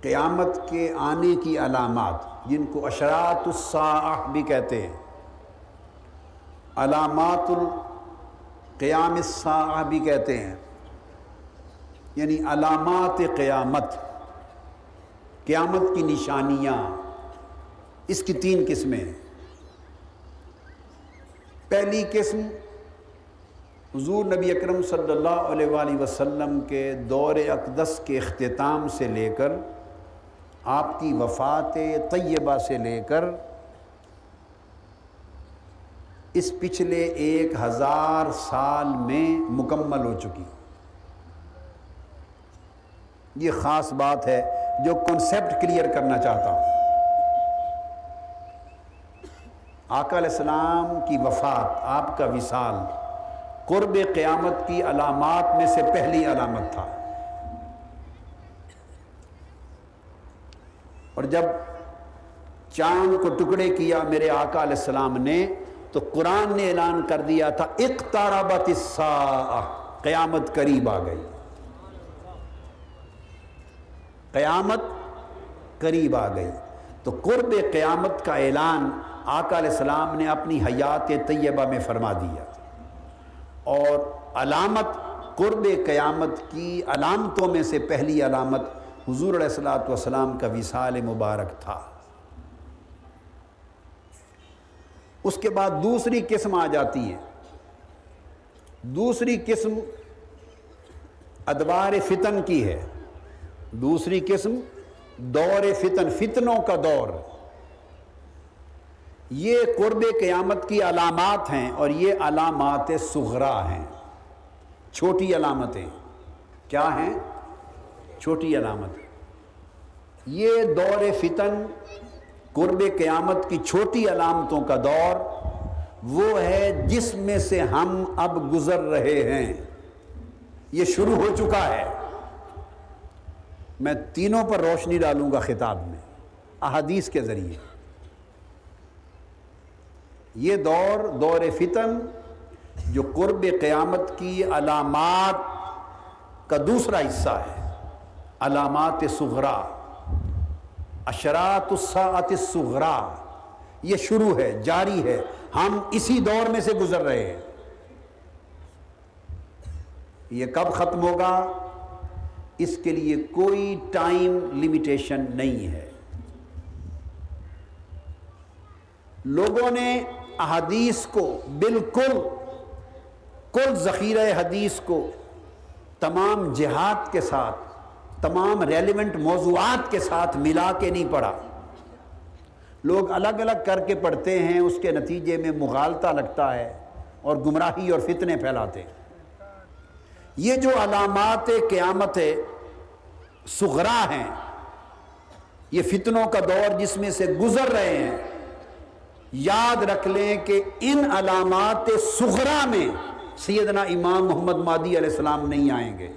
قیامت کے آنے کی علامات، جن کو اشراط الساعہ بھی کہتے ہیں، علامات القیام الساعہ بھی کہتے ہیں، یعنی علامات قیامت، قیامت کی نشانیاں، اس کی 3 قسمیں ہیں۔ پہلی قسم حضور نبی اکرم صلی اللہ علیہ وآلہ وسلم کے دور اقدس کے اختتام سے لے کر آپ کی وفات طیبہ سے لے کر اس پچھلے 1000 سال میں مکمل ہو چکی۔ یہ خاص بات ہے جو کنسیپٹ کلیئر کرنا چاہتا ہوں۔ آقا علیہ السلام کی وفات، آپ کا وصال، قرب قیامت کی علامات میں سے پہلی علامت تھا، اور جب چاند کو ٹکڑے کیا میرے آقا علیہ السلام نے تو قرآن نے اعلان کر دیا تھا اقتربت الساعہ، قیامت قریب آ گئی، قیامت قریب آ گئی۔ تو قرب قیامت کا اعلان آقا علیہ السلام نے اپنی حیات طیبہ میں فرما دیا، اور علامت قرب قیامت کی علامتوں میں سے پہلی علامت حضور علیہ الصلوۃ والسلام کا وصال مبارک تھا۔ اس کے بعد دوسری قسم آ جاتی ہے، دوسری قسم ادوار فتن کی ہے، دوسری قسم دور فتن، فتنوں کا دور۔ یہ قرب قیامت کی علامات ہیں، اور یہ علامات صغرا ہیں، چھوٹی علامتیں۔ کیا ہیں؟ چھوٹی علامتیں۔ یہ دور فتن، قرب قیامت کی چھوٹی علامتوں کا دور وہ ہے جس میں سے ہم اب گزر رہے ہیں، یہ شروع ہو چکا ہے۔ میں تینوں پر روشنی ڈالوں گا خطاب میں احادیث کے ذریعے۔ یہ دور، دور فتن، جو قرب قیامت کی علامات کا دوسرا حصہ ہے علامات صغرا، اشراط الساعۃ الصغرا، یہ شروع ہے، جاری ہے، ہم اسی دور میں سے گزر رہے ہیں۔ یہ کب ختم ہوگا؟ اس کے لیے کوئی ٹائم لیمیٹیشن نہیں ہے۔ لوگوں نے احادیث کو بالکل کل ذخیرہ حدیث کو تمام جہات کے ساتھ، تمام ریلیونٹ موضوعات کے ساتھ ملا کے نہیں پڑھا۔ لوگ الگ الگ کر کے پڑھتے ہیں، اس کے نتیجے میں مغالطہ لگتا ہے اور گمراہی اور فتنے پھیلاتے ہیں۔ یہ جو علامات قیامت صغرا ہیں، یہ فتنوں کا دور جس میں سے گزر رہے ہیں، یاد رکھ لیں کہ ان علامات صغرا میں سیدنا امام محمد مہدی علیہ السلام نہیں آئیں گے۔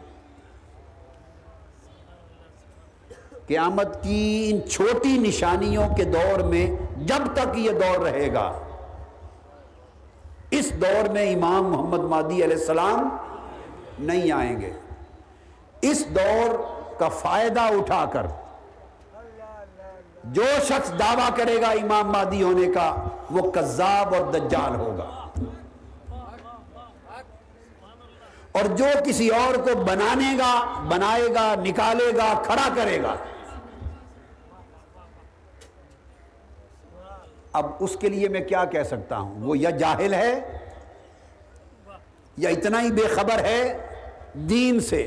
قیامت کی ان چھوٹی نشانیوں کے دور میں جب تک یہ دور رہے گا، اس دور میں امام محمد مہدی علیہ السلام نہیں آئیں گے۔ اس دور کا فائدہ اٹھا کر جو شخص دعویٰ کرے گا امام مہدی ہونے کا، وہ کذاب اور دجال ہوگا، اور جو کسی اور کو بنائے گا، نکالے گا، کھڑا کرے گا، اب اس کے لیے میں کیا کہہ سکتا ہوں؟ وہ یا جاہل ہے یا اتنا ہی بے خبر ہے دین سے،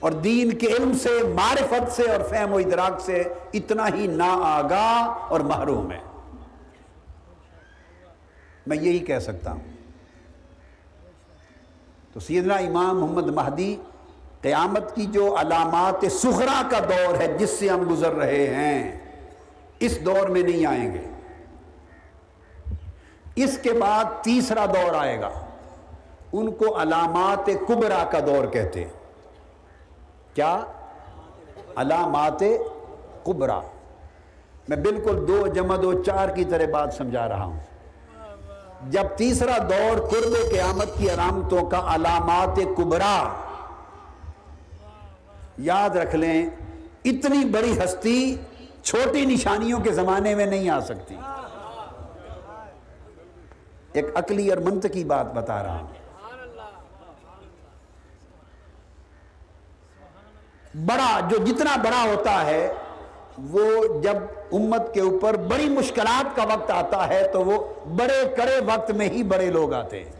اور دین کے علم سے، معرفت سے اور فہم و ادراک سے اتنا ہی ناآگاہ اور محروم ہے۔ میں یہی کہہ سکتا ہوں۔ تو سیدنا امام محمد مہدی قیامت کی جو علامات صغرا کا دور ہے جس سے ہم گزر رہے ہیں، اس دور میں نہیں آئیں گے۔ اس کے بعد تیسرا دور آئے گا، ان کو علامات کبریٰ کا دور کہتے ہیں۔ کیا؟ علامات کبریٰ۔ میں بالکل 2 + 2 = 4 کی طرح بات سمجھا رہا ہوں۔ جب تیسرا دور قرب قیامت کی علامتوں کا علامات کبریٰ، یاد رکھ لیں اتنی بڑی ہستی چھوٹی نشانیوں کے زمانے میں نہیں آ سکتی۔ ایک عقلی اور منطقی بات بتا رہا ہوں۔ جو جتنا بڑا ہوتا ہے، وہ جب امت کے اوپر بڑی مشکلات کا وقت آتا ہے تو وہ بڑے کڑے وقت میں ہی بڑے لوگ آتے ہیں۔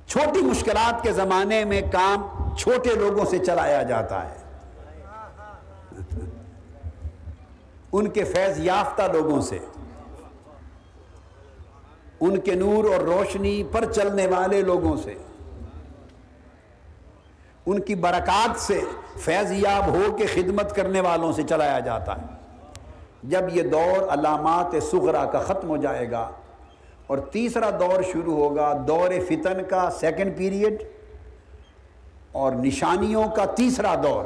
چھوٹی مشکلات کے زمانے میں کام چھوٹے لوگوں سے چلایا جاتا ہے، ان کے فیض یافتہ لوگوں سے، ان کے نور اور روشنی پر چلنے والے لوگوں سے، ان کی برکات سے فیض یاب ہو کے خدمت کرنے والوں سے چلایا جاتا ہے۔ جب یہ دور علامات صغرا کا ختم ہو جائے گا اور تیسرا دور شروع ہوگا، دور فتن کا سیکنڈ پیریڈ، اور نشانیوں کا تیسرا دور،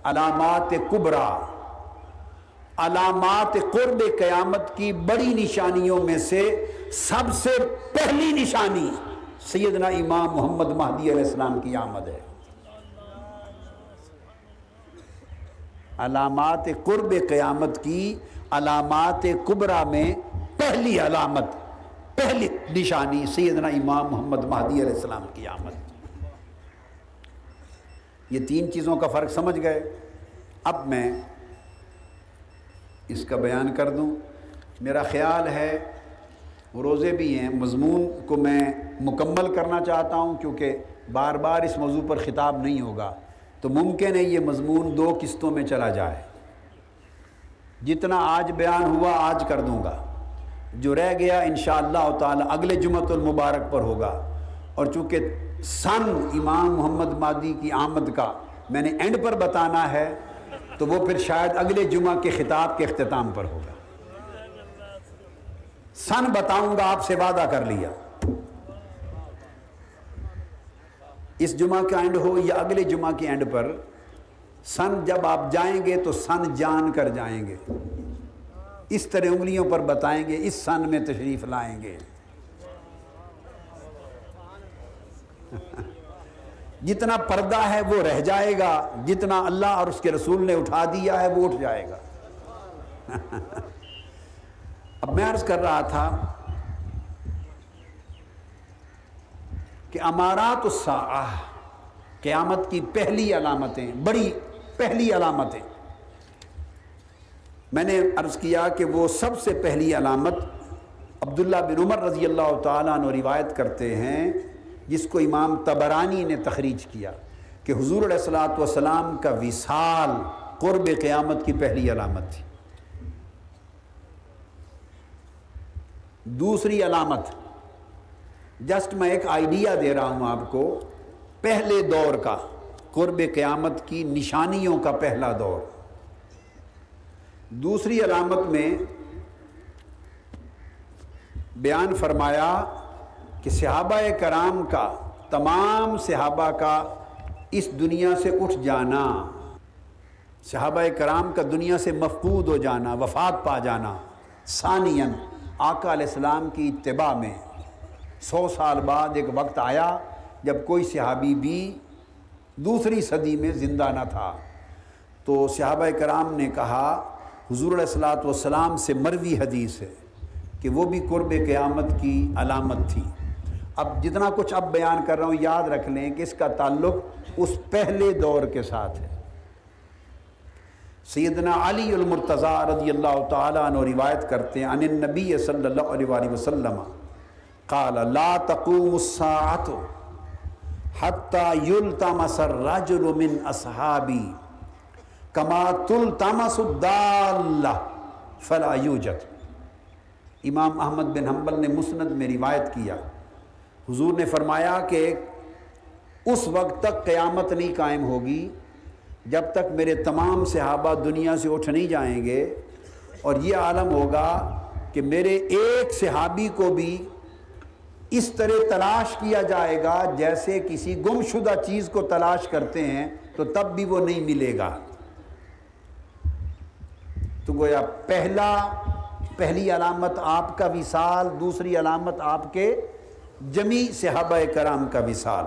علامات کبریٰ، علامات قرب قیامت کی بڑی نشانیوں میں سے سب سے پہلی نشانی سیدنا امام محمد مہدی علیہ السلام کی آمد ہے۔ علامات قرب قیامت کی علامات کبریٰ میں پہلی علامت، پہلی نشانی سیدنا امام محمد مہدی علیہ السلام کی آمد۔ یہ 3 چیزوں کا فرق سمجھ گئے۔ اب میں اس کا بیان کر دوں۔ میرا خیال ہے روزے بھی ہیں، مضمون کو میں مکمل کرنا چاہتا ہوں کیونکہ بار بار اس موضوع پر خطاب نہیں ہوگا، تو ممکن ہے یہ مضمون 2 قسطوں میں چلا جائے۔ جتنا آج بیان ہوا آج کر دوں گا، جو رہ گیا انشاءاللہ تعالی اگلے جمعۃ المبارک پر ہوگا۔ اور چونکہ سن امام محمد مہدی کی آمد کا میں نے اینڈ پر بتانا ہے، تو وہ پھر شاید اگلے جمعہ کے خطاب کے اختتام پر ہوگا۔ سن بتاؤں گا، آپ سے وعدہ کر لیا۔ اس جمعہ کا اینڈ ہو یا اگلے جمعہ کے اینڈ پر، سن جب آپ جائیں گے تو سن جان کر جائیں گے، اس طرح انگلیوں پر بتائیں گے اس سن میں تشریف لائیں گے۔ جتنا پردہ ہے وہ رہ جائے گا، جتنا اللہ اور اس کے رسول نے اٹھا دیا ہے وہ اٹھ جائے گا۔ اب میں عرض کر رہا تھا کہ امارات الساعہ، قیامت کی پہلی علامتیں، بڑی پہلی علامتیں، میں نے عرض کیا کہ وہ سب سے پہلی علامت عبداللہ بن عمر رضی اللہ تعالیٰ عنہ روایت کرتے ہیں، جس کو امام طبرانی نے تخریج کیا، کہ حضور علیہ الصلوۃ والسلام کا وصال قرب قیامت کی پہلی علامت تھی۔ دوسری علامت، جسٹ میں ایک آئیڈیا دے رہا ہوں آپ کو، پہلے دور کا قرب قیامت کی نشانیوں کا پہلا دور۔ دوسری علامت میں بیان فرمایا کہ صحابہ کرام کا، تمام صحابہ کا اس دنیا سے اٹھ جانا، صحابہ کرام کا دنیا سے مفقود ہو جانا، وفات پا جانا۔ ثانیاً آقا علیہ السلام کی اتباع میں 100 سال بعد ایک وقت آیا جب کوئی صحابی بھی دوسری صدی میں زندہ نہ تھا، تو صحابہ کرام نے کہا، حضور علیہ الصلوۃ والسلام سے مروی حدیث ہے کہ وہ بھی قرب قیامت کی علامت تھی۔ اب جتنا کچھ اب بیان کر رہا ہوں یاد رکھ لیں کہ اس کا تعلق اس پہلے دور کے ساتھ ہے۔ سیدنا علی المرتضیٰ رضی اللہ تعالیٰ عنہ روایت کرتے ہیں، عن النبی صلی اللہ علیہ وآلہ وسلم قال لا تقوم الساعة حتى يلتمس الرجل من اصحابی کما تلتمس الدالہ فلا یوجد۔ امام احمد بن حنبل نے مسند میں روایت کیا، حضور نے فرمایا کہ اس وقت تک قیامت نہیں قائم ہوگی جب تک میرے تمام صحابہ دنیا سے اٹھ نہیں جائیں گے، اور یہ عالم ہوگا کہ میرے ایک صحابی کو بھی اس طرح تلاش کیا جائے گا جیسے کسی گم شدہ چیز کو تلاش کرتے ہیں تو تب بھی وہ نہیں ملے گا۔ تو گویا پہلی علامت آپ کا وصال، دوسری علامت آپ کے جمیع صحابہ کرام کا وصال۔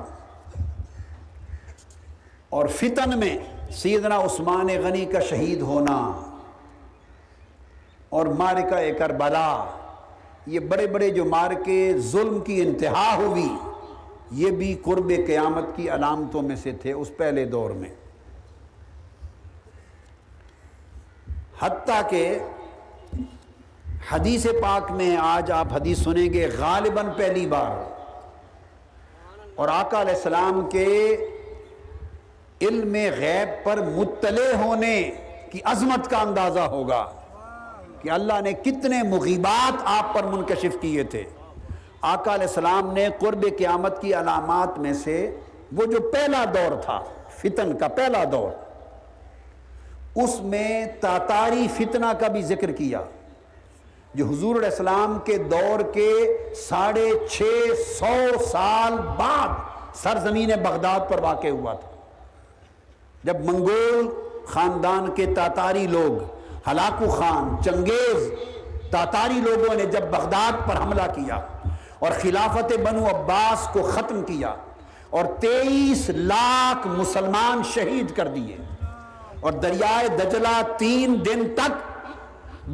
اور فتن میں سیدنا عثمان غنی کا شہید ہونا اور معرکہ کربلا، یہ بڑے بڑے جو معرکے ظلم کی انتہا ہوئی، یہ بھی قرب قیامت کی علامتوں میں سے تھے اس پہلے دور میں۔ حتیٰ کہ حدیث پاک میں آج آپ حدیث سنیں گے غالباً پہلی بار، اور آقا علیہ السلام کے علم غیب پر مطلع ہونے کی عظمت کا اندازہ ہوگا کہ اللہ نے کتنے مغیبات آپ پر منکشف کیے تھے۔ آقا علیہ السلام نے قرب قیامت کی علامات میں سے وہ جو پہلا دور تھا، فتن کا پہلا دور، اس میں تاتاری فتنہ کا بھی ذکر کیا، جو حضور علیہ السلام کے دور کے 650 سال بعد سرزمین بغداد پر واقع ہوا تھا، جب منگول خاندان کے تاتاری لوگ، ہلاکو خان، چنگیز تاتاری لوگوں نے جب بغداد پر حملہ کیا اور خلافت بنو عباس کو ختم کیا اور 23 لاکھ مسلمان شہید کر دیے، اور دریائے دجلہ 3 دن تک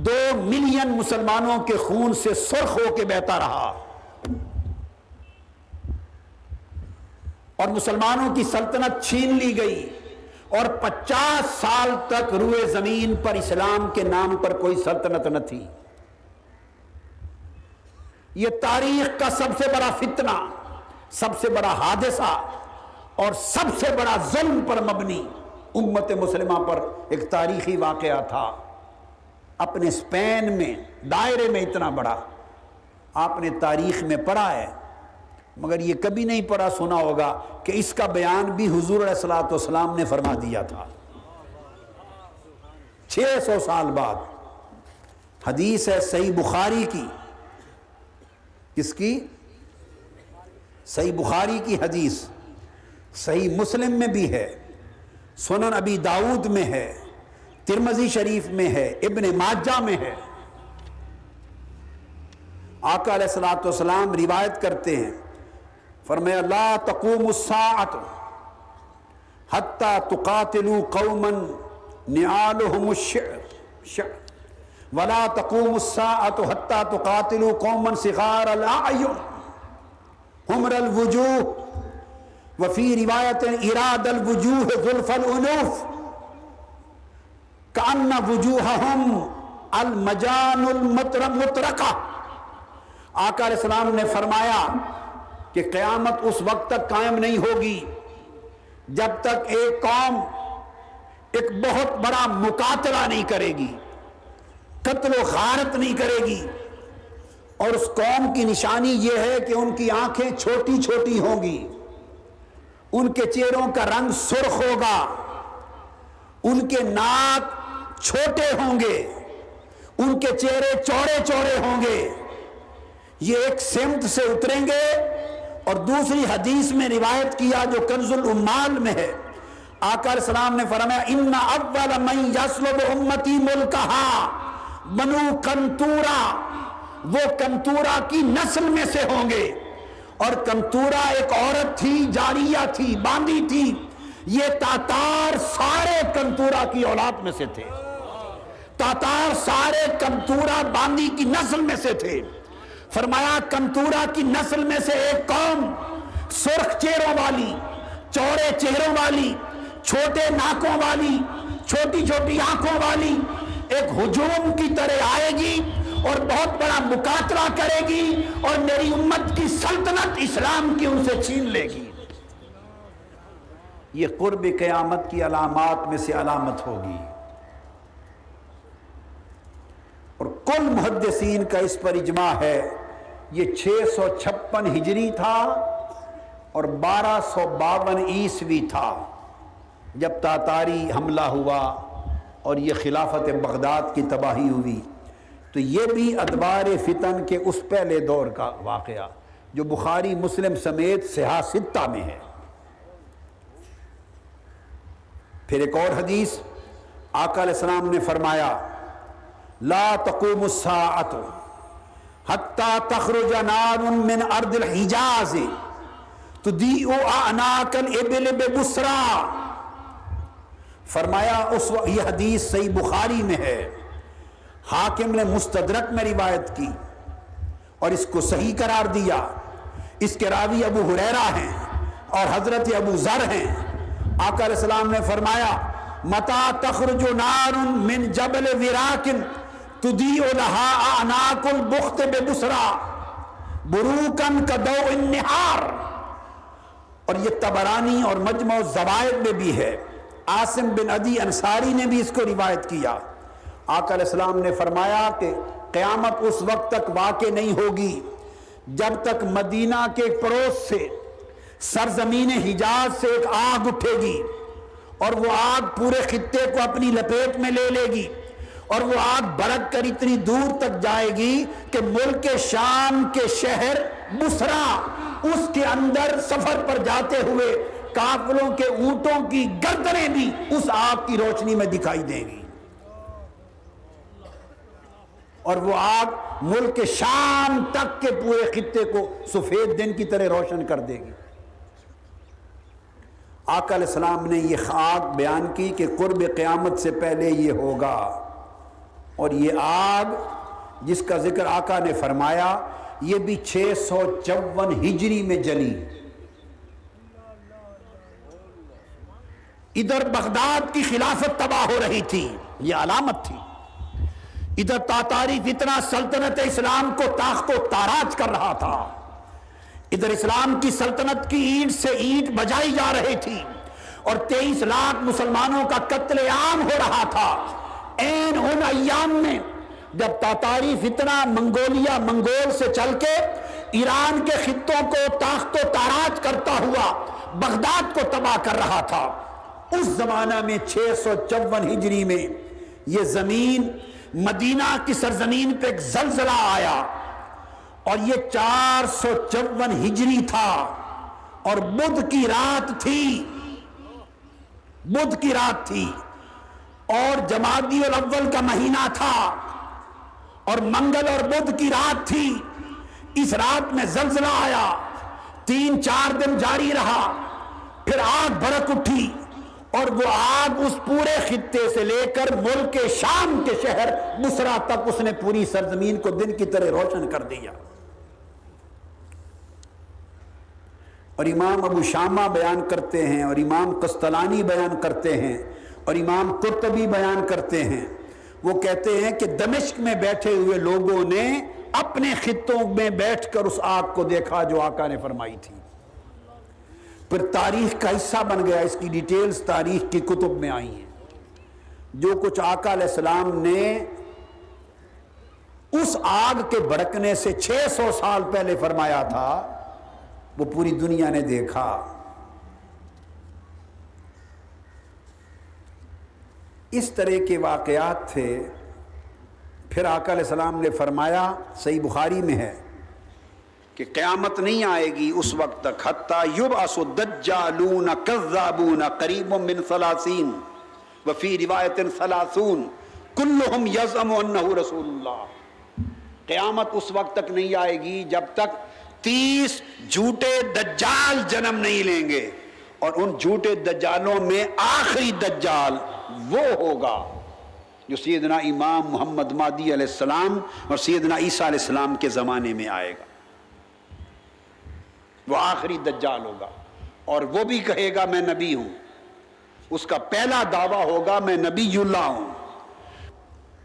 2 ملین مسلمانوں کے خون سے سرخ ہو کے بہتا رہا، اور مسلمانوں کی سلطنت چھین لی گئی، اور 50 سال تک روئے زمین پر اسلام کے نام پر کوئی سلطنت نہ تھی۔ یہ تاریخ کا سب سے بڑا فتنہ، سب سے بڑا حادثہ اور سب سے بڑا ظلم پر مبنی امت مسلمہ پر ایک تاریخی واقعہ تھا۔ اپنے اسپین میں، دائرے میں اتنا بڑا آپ نے تاریخ میں پڑھا ہے، مگر یہ کبھی نہیں پڑھا سنا ہوگا کہ اس کا بیان بھی حضور علیہ الصلوۃ والسلام نے فرما دیا تھا 600 سال بعد۔ حدیث ہے صحیح بخاری کی، کس کی؟ صحیح بخاری کی حدیث، صحیح مسلم میں بھی ہے، سنن ابی داؤد میں ہے، ترمذی شریف میں ہے، ابن ماجہ میں ہے۔ آقا علیہ الصلوۃ والسلام روایت کرتے ہیں، فرمایا لا تقوم الساعۃ حتی تقاتلوا قوما نعالهم الشعر ولا تقوم الساعة حتی تقاتلوا قوما صغار الأعین حمر الوجوہ وفی روایت اراد الوجوہ ظلف الانوف کأن وجوہہم المجان المطرقہ۔ آقا علیہ السلام نے فرمایا کہ قیامت اس وقت تک قائم نہیں ہوگی جب تک ایک قوم ایک بہت بڑا مقاتلہ نہیں کرے گی، قتل و غارت نہیں کرے گی، اور اس قوم کی نشانی یہ ہے کہ ان کی آنکھیں چھوٹی چھوٹی ہوں گی، ان کے چہروں کا رنگ سرخ ہوگا، ان کے ناک چھوٹے ہوں گے، ان کے چہرے چوڑے چوڑے ہوں گے، یہ ایک سمت سے اتریں گے۔ اور دوسری حدیث میں روایت کیا جو کنز الامال میں ہے، آقا علیہ السلام نے فرمایا ان اول من یسلب امتی ملکہا بنو کنتورا، وہ کنتورا کی نسل میں سے ہوں گے، اور کنتورا ایک عورت تھی، جاریہ تھی، باندی تھی، یہ تاتار سارے کنتورا کی اولاد میں سے تھے، تاتار سارے کنتورا باندی کی نسل میں سے تھے۔ فرمایا کنتورا کی نسل میں سے ایک قوم سرخ چہروں والی، چوڑے چہروں والی، چھوٹے ناکوں والی، چھوٹی چھوٹی آنکھوں والی ایک ہجوم کی طرح آئے گی اور بہت بڑا مقاتلہ کرے گی، اور میری امت کی سلطنت اسلام کی ان سے چھین لے گی۔ یہ قرب قیامت کی علامات میں سے علامت ہوگی، اور کل محدثین کا اس پر اجماع ہے۔ یہ 656 ہجری تھا اور 1252 عیسوی تھا جب تاتاری حملہ ہوا اور یہ خلافت بغداد کی تباہی ہوئی۔ تو یہ بھی ادوار فتن کے اس پہلے دور کا واقعہ جو بخاری مسلم سمیت صحاح ستہ میں ہے۔ پھر ایک اور حدیث آقا علیہ السلام نے فرمایا لا تقوم الساعۃ حتی تخرج نار من ارض الحجاز تضیء اعناق الابل ببصرہ۔ فرمایا اس وقت، یہ حدیث صحیح بخاری میں ہے، حاکم نے مستدرک میں روایت کی اور اس کو صحیح قرار دیا۔ اس کے راوی ابو ہریرہ ہیں اور حضرت ابو ذر ہیں۔ آقا علیہ السلام نے فرمایا متا تخرج نار من جبل وراق تضیء لها اعناق البخت ببصرہ بروقا كضوء النہار۔ اور یہ طبرانی اور مجمع الزوائد میں بھی ہے، عاصم بن عدی انصاری نے بھی اس کو روایت کیا۔ آقا علیہ السلام نے فرمایا کہ قیامت اس وقت تک واقع نہیں ہوگی جب تک مدینہ کے پڑوس سے سرزمین حجاز سے ایک آگ اٹھے گی، اور وہ آگ پورے خطے کو اپنی لپیٹ میں لے لے گی، اور وہ آگ بھڑک کر اتنی دور تک جائے گی کہ ملک شام کے شہر بصرہ، اس کے اندر سفر پر جاتے ہوئے کافروں کے اونٹوں کی گردنیں بھی اس آگ کی روشنی میں دکھائی دیں گی، اور وہ آگ ملک شام تک کے پورے خطے کو سفید دن کی طرح روشن کر دے گی۔ آقا علیہ السلام نے یہ آگ بیان کی کہ قرب قیامت سے پہلے یہ ہوگا، اور یہ آگ جس کا ذکر آقا نے فرمایا یہ بھی 654 ہجری میں جلی۔ ادھر بغداد کی خلافت تباہ ہو رہی تھی، یہ علامت تھی، ادھر تاتاری فتنہ سلطنت اسلام کو تاخت و تاراج کر رہا تھا، ادھر اسلام کی سلطنت کی اینٹ سے اینٹ بجائی جا رہی تھی، اور 23 لاکھ مسلمانوں کا قتل عام ہو رہا تھا۔ این ان ایام میں جب تاتاری فتنہ منگول سے چل کے ایران کے خطوں کو تاخت و تاراج کرتا ہوا بغداد کو تباہ کر رہا تھا، اس زمانہ میں 654 ہجری میں یہ زمین مدینہ کی سرزمین پہ ایک زلزلہ آیا، اور یہ 454 ہجری تھا، اور بدھ کی رات تھی، اور جمادی الاول کا مہینہ تھا، اور منگل اور بدھ کی رات تھی۔ اس رات میں زلزلہ آیا، 3-4 دن جاری رہا، پھر آگ بھڑک اٹھی، اور وہ آگ اس پورے خطے سے لے کر ملک شام کے شہر بصرہ تک اس نے پوری سرزمین کو دن کی طرح روشن کر دیا۔ اور امام ابو شامہ بیان کرتے ہیں، اور امام قسطلانی بیان کرتے ہیں، اور امام قرطبی بیان کرتے ہیں، وہ کہتے ہیں کہ دمشق میں بیٹھے ہوئے لوگوں نے اپنے خطوں میں بیٹھ کر اس آگ کو دیکھا جو آقا نے فرمائی تھی۔ پھر تاریخ کا حصہ بن گیا، اس کی ڈیٹیلز تاریخ کی کتب میں آئی ہیں۔ جو کچھ آقا علیہ السلام نے اس آگ کے بھڑکنے سے 600 سال پہلے فرمایا تھا، وہ پوری دنیا نے دیکھا۔ اس طرح کے واقعات تھے۔ پھر آقا علیہ السلام نے فرمایا، صحیح بخاری میں ہے، کہ قیامت نہیں آئے گی اس وقت تک حتی یبعث الدجالون کذابون قریب من 30 وفی روایت 30 کلہم یزعم انہ رسول اللہ۔ قیامت اس وقت تک نہیں آئے گی جب تک 30 جھوٹے دجال جنم نہیں لیں گے، اور ان جھوٹے دجالوں میں آخری دجال وہ ہوگا جو سیدنا امام محمد مہدی علیہ السلام اور سیدنا عیسیٰ علیہ السلام کے زمانے میں آئے گا۔ وہ آخری دجال ہوگا، اور وہ بھی کہے گا میں نبی ہوں۔ اس کا پہلا دعویٰ ہوگا میں نبی اللہ ہوں۔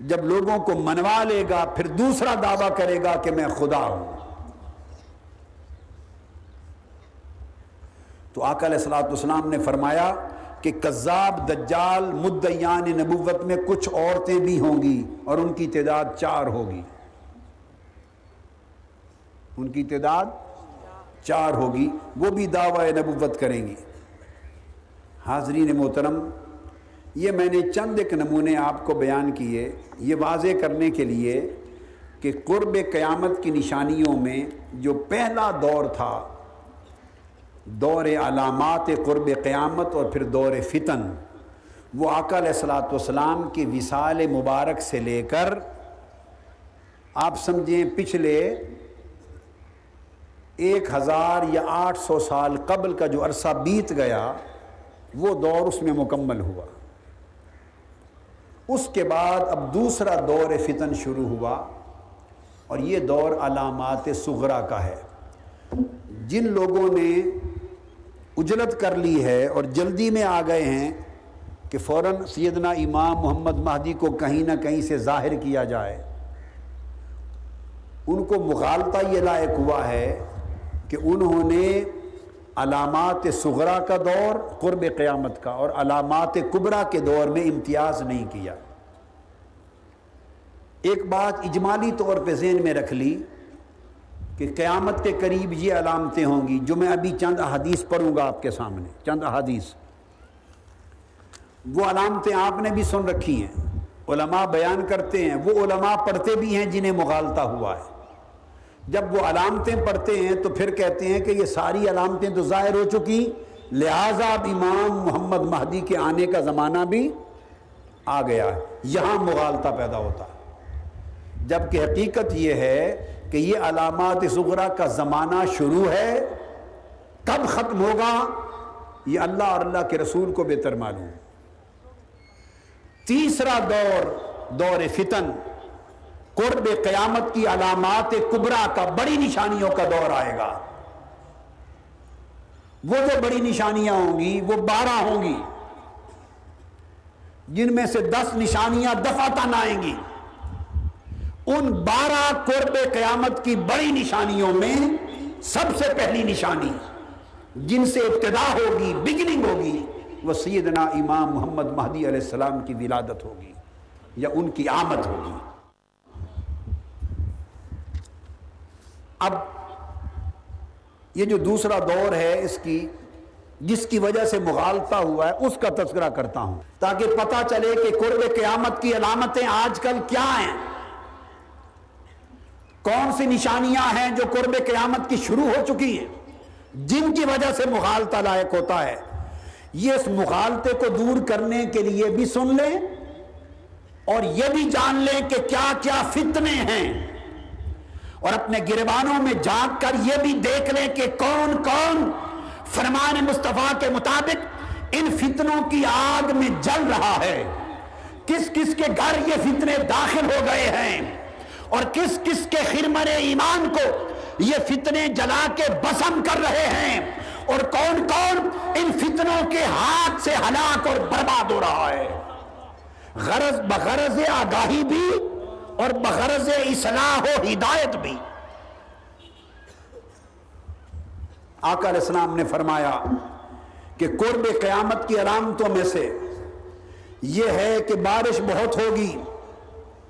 جب لوگوں کو منوا لے گا پھر دوسرا دعویٰ کرے گا کہ میں خدا ہوں۔ تو آقا علیہ السلام نے فرمایا کہ کذاب دجال مدعیان نبوت میں کچھ عورتیں بھی ہوں گی، اور ان کی تعداد 4 ہوگی۔ ان کی تعداد 4 ہوگی، وہ بھی دعوی نبوت کریں گی۔ حاضرین محترم، یہ میں نے چند ایک نمونے آپ کو بیان کیے، یہ واضح کرنے کے لیے کہ قرب قیامت کی نشانیوں میں جو پہلا دور تھا، دور علامات قرب قیامت اور پھر دور فتن، وہ آقا علیہ السلام کی وصال مبارک سے لے کر آپ سمجھیں پچھلے 1000 یا 800 سال قبل کا جو عرصہ بیت گیا، وہ دور اس میں مکمل ہوا۔ اس کے بعد اب دوسرا دور فتن شروع ہوا، اور یہ دور علامات صغرا کا ہے۔ جن لوگوں نے اجلت کر لی ہے اور جلدی میں آ گئے ہیں کہ فوراً سیدنا امام محمد مہدی کو کہیں نہ کہیں سے ظاہر کیا جائے، ان کو مغالطہ یہ لائق ہوا ہے کہ انہوں نے علامات صغرا کا دور قرب قیامت کا اور علامات کبریٰ کے دور میں امتیاز نہیں کیا۔ ایک بات اجمالی طور پہ ذہن میں رکھ لی کہ قیامت کے قریب یہ علامتیں ہوں گی، جو میں ابھی چند احادیث پڑھوں گا آپ کے سامنے، چند احادیث۔ وہ علامتیں آپ نے بھی سن رکھی ہیں، علماء بیان کرتے ہیں، وہ علماء پڑھتے بھی ہیں جنہیں مغالطہ ہوا ہے۔ جب وہ علامتیں پڑھتے ہیں تو پھر کہتے ہیں کہ یہ ساری علامتیں تو ظاہر ہو چکی، لہٰذا اب امام محمد مہدی کے آنے کا زمانہ بھی آ گیا ہے۔ یہاں مغالطہ پیدا ہوتا ہے، جبکہ حقیقت یہ ہے کہ یہ علامات صغرا کا زمانہ شروع ہے، کب ختم ہوگا یہ اللہ اور اللہ کے رسول کو بہتر معلوم۔ تیسرا دور، دور فتن، قرب قیامت کی علامات کبریٰ کا، بڑی نشانیوں کا دور آئے گا۔ وہ جو بڑی نشانیاں ہوں گی وہ 12 ہوں گی، جن میں سے 10 نشانیاں دفعتاً آئیں گی۔ ان 12 قرب قیامت کی بڑی نشانیوں میں سب سے پہلی نشانی جن سے ابتدا ہوگی، بگننگ ہوگی، وہ سیدنا امام محمد مہدی علیہ السلام کی ولادت ہوگی یا ان کی آمد ہوگی۔ اب یہ جو دوسرا دور ہے اس کی، جس کی وجہ سے مغالطہ ہوا ہے، اس کا تذکرہ کرتا ہوں تاکہ پتہ چلے کہ قرب قیامت کی علامتیں آج کل کیا ہیں، کون سی نشانیاں ہیں جو قرب قیامت کی شروع ہو چکی ہیں، جن کی وجہ سے مغالطہ لائق ہوتا ہے۔ یہ اس مغالطے کو دور کرنے کے لیے بھی سن لیں، اور یہ بھی جان لیں کہ کیا کیا فتنے ہیں، اور اپنے گریبانوں میں جھانک کر یہ بھی دیکھ لیں کہ کون کون فرمان مصطفیٰ کے مطابق ان فتنوں کی آگ میں جل رہا ہے، کس کس کے گھر یہ فتنے داخل ہو گئے ہیں اور کس کس کے خرمن ایمان کو یہ فتنے جلا کے بسم کر رہے ہیں، اور کون کون ان فتنوں کے ہاتھ سے ہلاک اور برباد ہو رہا ہے، غرض بغرض آگاہی بھی اور بغرض اصلاح و ہدایت بھی۔ آقا علیہ السلام نے فرمایا کہ قرب قیامت کی علامتوں میں سے یہ ہے کہ بارش بہت ہوگی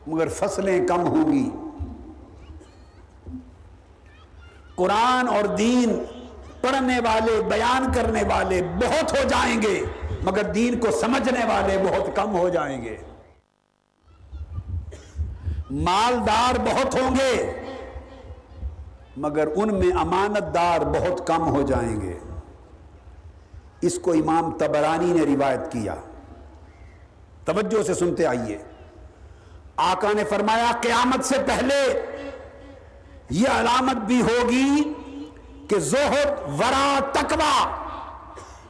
مگر فصلیں کم ہوں گی، قرآن اور دین پڑھنے والے بیان کرنے والے بہت ہو جائیں گے مگر دین کو سمجھنے والے بہت کم ہو جائیں گے، مالدار بہت ہوں گے مگر ان میں امانت دار بہت کم ہو جائیں گے۔ اس کو امام طبرانی نے روایت کیا، توجہ سے سنتے آئیے۔ آقا نے فرمایا قیامت سے پہلے یہ علامت بھی ہوگی کہ زہد، ورع، تقوی،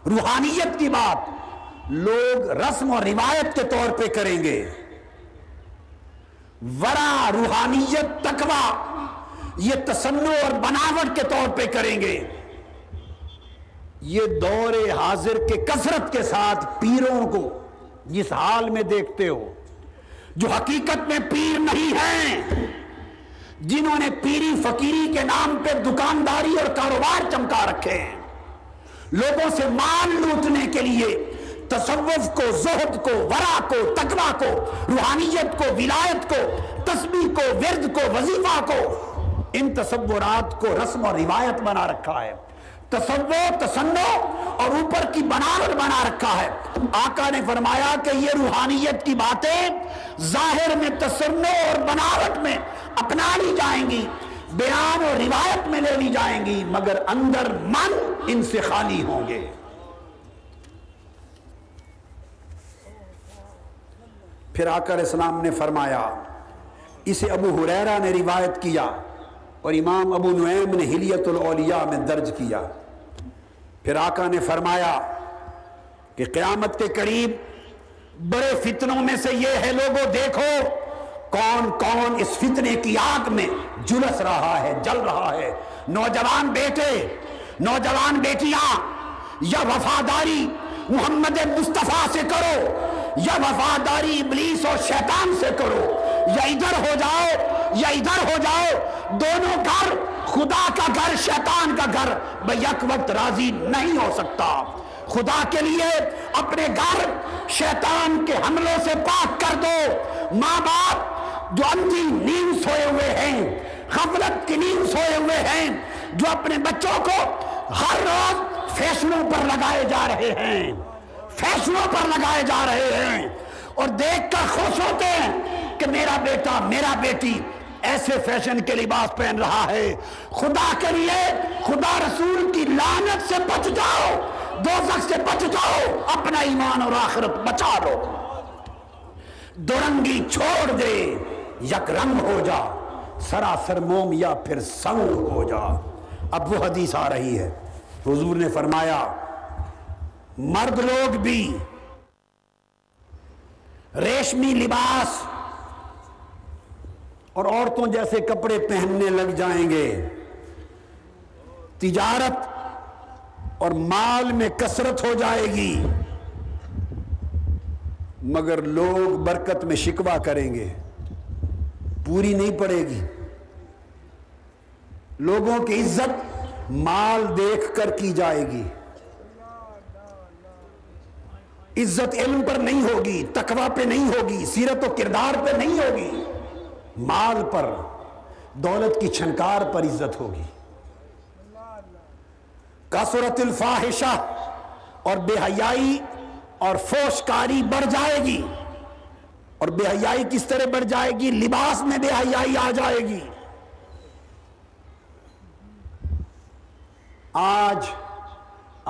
روحانیت کی بات لوگ رسم اور روایت کے طور پہ کریں گے، ورع، روحانیت، تقوی یہ تصنع اور بناوٹ کے طور پہ کریں گے۔ یہ دور حاضر کے کثرت کے ساتھ پیروں کو جس حال میں دیکھتے ہو، جو حقیقت میں پیر نہیں ہیں، جنہوں نے پیری فقیری کے نام پہ دکانداری اور کاروبار چمکا رکھے ہیں، لوگوں سے مال لوٹنے کے لیے تصوف کو، زہد کو، ورع کو، تقوی کو، روحانیت کو، ولایت کو، تسبیح کو، ورد کو، وظیفہ کو، ان تصورات کو رسم اور روایت بنا رکھا ہے، تصور، تصنع اور اوپر کی بناوٹ بنا رکھا ہے۔ آقا نے فرمایا کہ یہ روحانیت کی باتیں ظاہر میں تصنع اور بناوٹ میں اپنا لی جائیں گی، بیان اور روایت میں لے لی جائیں گی مگر اندر من ان سے خالی ہوں گے۔ پھر آقا علیہ السلام نے فرمایا، اسے ابو ہریرہ نے روایت کیا اور امام ابو نعیم نے حلیۃ الاولیاء میں درج کیا۔ پھر آقا نے فرمایا کہ قیامت کے قریب بڑے فتنوں میں سے یہ ہے، لوگوں دیکھو کون کون اس فتنے کی آگ میں جلس رہا ہے، جل رہا ہے۔ نوجوان بیٹے، نوجوان بیٹیاں، یا وفاداری محمد مصطفیٰ سے کرو یا وفاداری ابلیس اور شیطان سے کرو، یا ادھر ہو جاؤ یا ادھر ہو جاؤ، دونوں گھر، خدا کا گھر، شیطان کا گھر بیک وقت راضی نہیں ہو سکتا۔ خدا کے لیے اپنے گھر شیطان کے حملوں سے پاک کر دو۔ ماں باپ جو اندھی نیند سوئے ہوئے ہیں، غفلت کی نیند سوئے ہوئے ہیں، جو اپنے بچوں کو ہر روز فیشنوں پر لگائے جا رہے ہیں، فیشنوں پر لگائے جا رہے ہیں اور دیکھ کر خوش ہوتے ہیں کہ میرا بیٹا، میرا بیٹی ایسے فیشن کے لباس پہن رہا ہے۔ خدا کے لیے، خدا رسول کی لعنت سے بچ جاؤ، دوزخ سے بچ جاؤ، اپنا ایمان اور آخرت بچا لو۔ دورنگی چھوڑ دے، یک رنگ ہو جا، سراسر موم یا پھر سنگ ہو جا۔ اب وہ حدیث آ رہی ہے، حضور نے فرمایا مرد لوگ بھی ریشمی لباس اور عورتوں جیسے کپڑے پہننے لگ جائیں گے، تجارت اور مال میں کثرت ہو جائے گی، مگر لوگ برکت میں شکوہ کریں گے، پوری نہیں پڑے گی۔ لوگوں کی عزت مال دیکھ کر کی جائے گی، عزت علم پر نہیں ہوگی، تقوی پہ نہیں ہوگی، سیرت و کردار پہ نہیں ہوگی، مال پر، دولت کی چھنکار پر عزت ہوگی۔ کثرت الفاحشہ، اور بے حیائی اور فحش کاری بڑھ جائے گی۔ اور بے حیائی کس طرح بڑھ جائے گی؟ لباس میں بے حیائی آ جائے گی۔ آج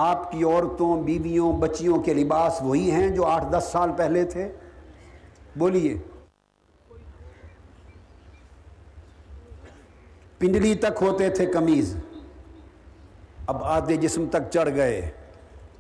آپ کی عورتوں، بیویوں، بچیوں کے لباس وہی ہیں جو 8-10 سال پہلے تھے؟ بولیے۔ پنڈلی تک ہوتے تھے قمیض، اب آدھے جسم تک چڑھ گئے،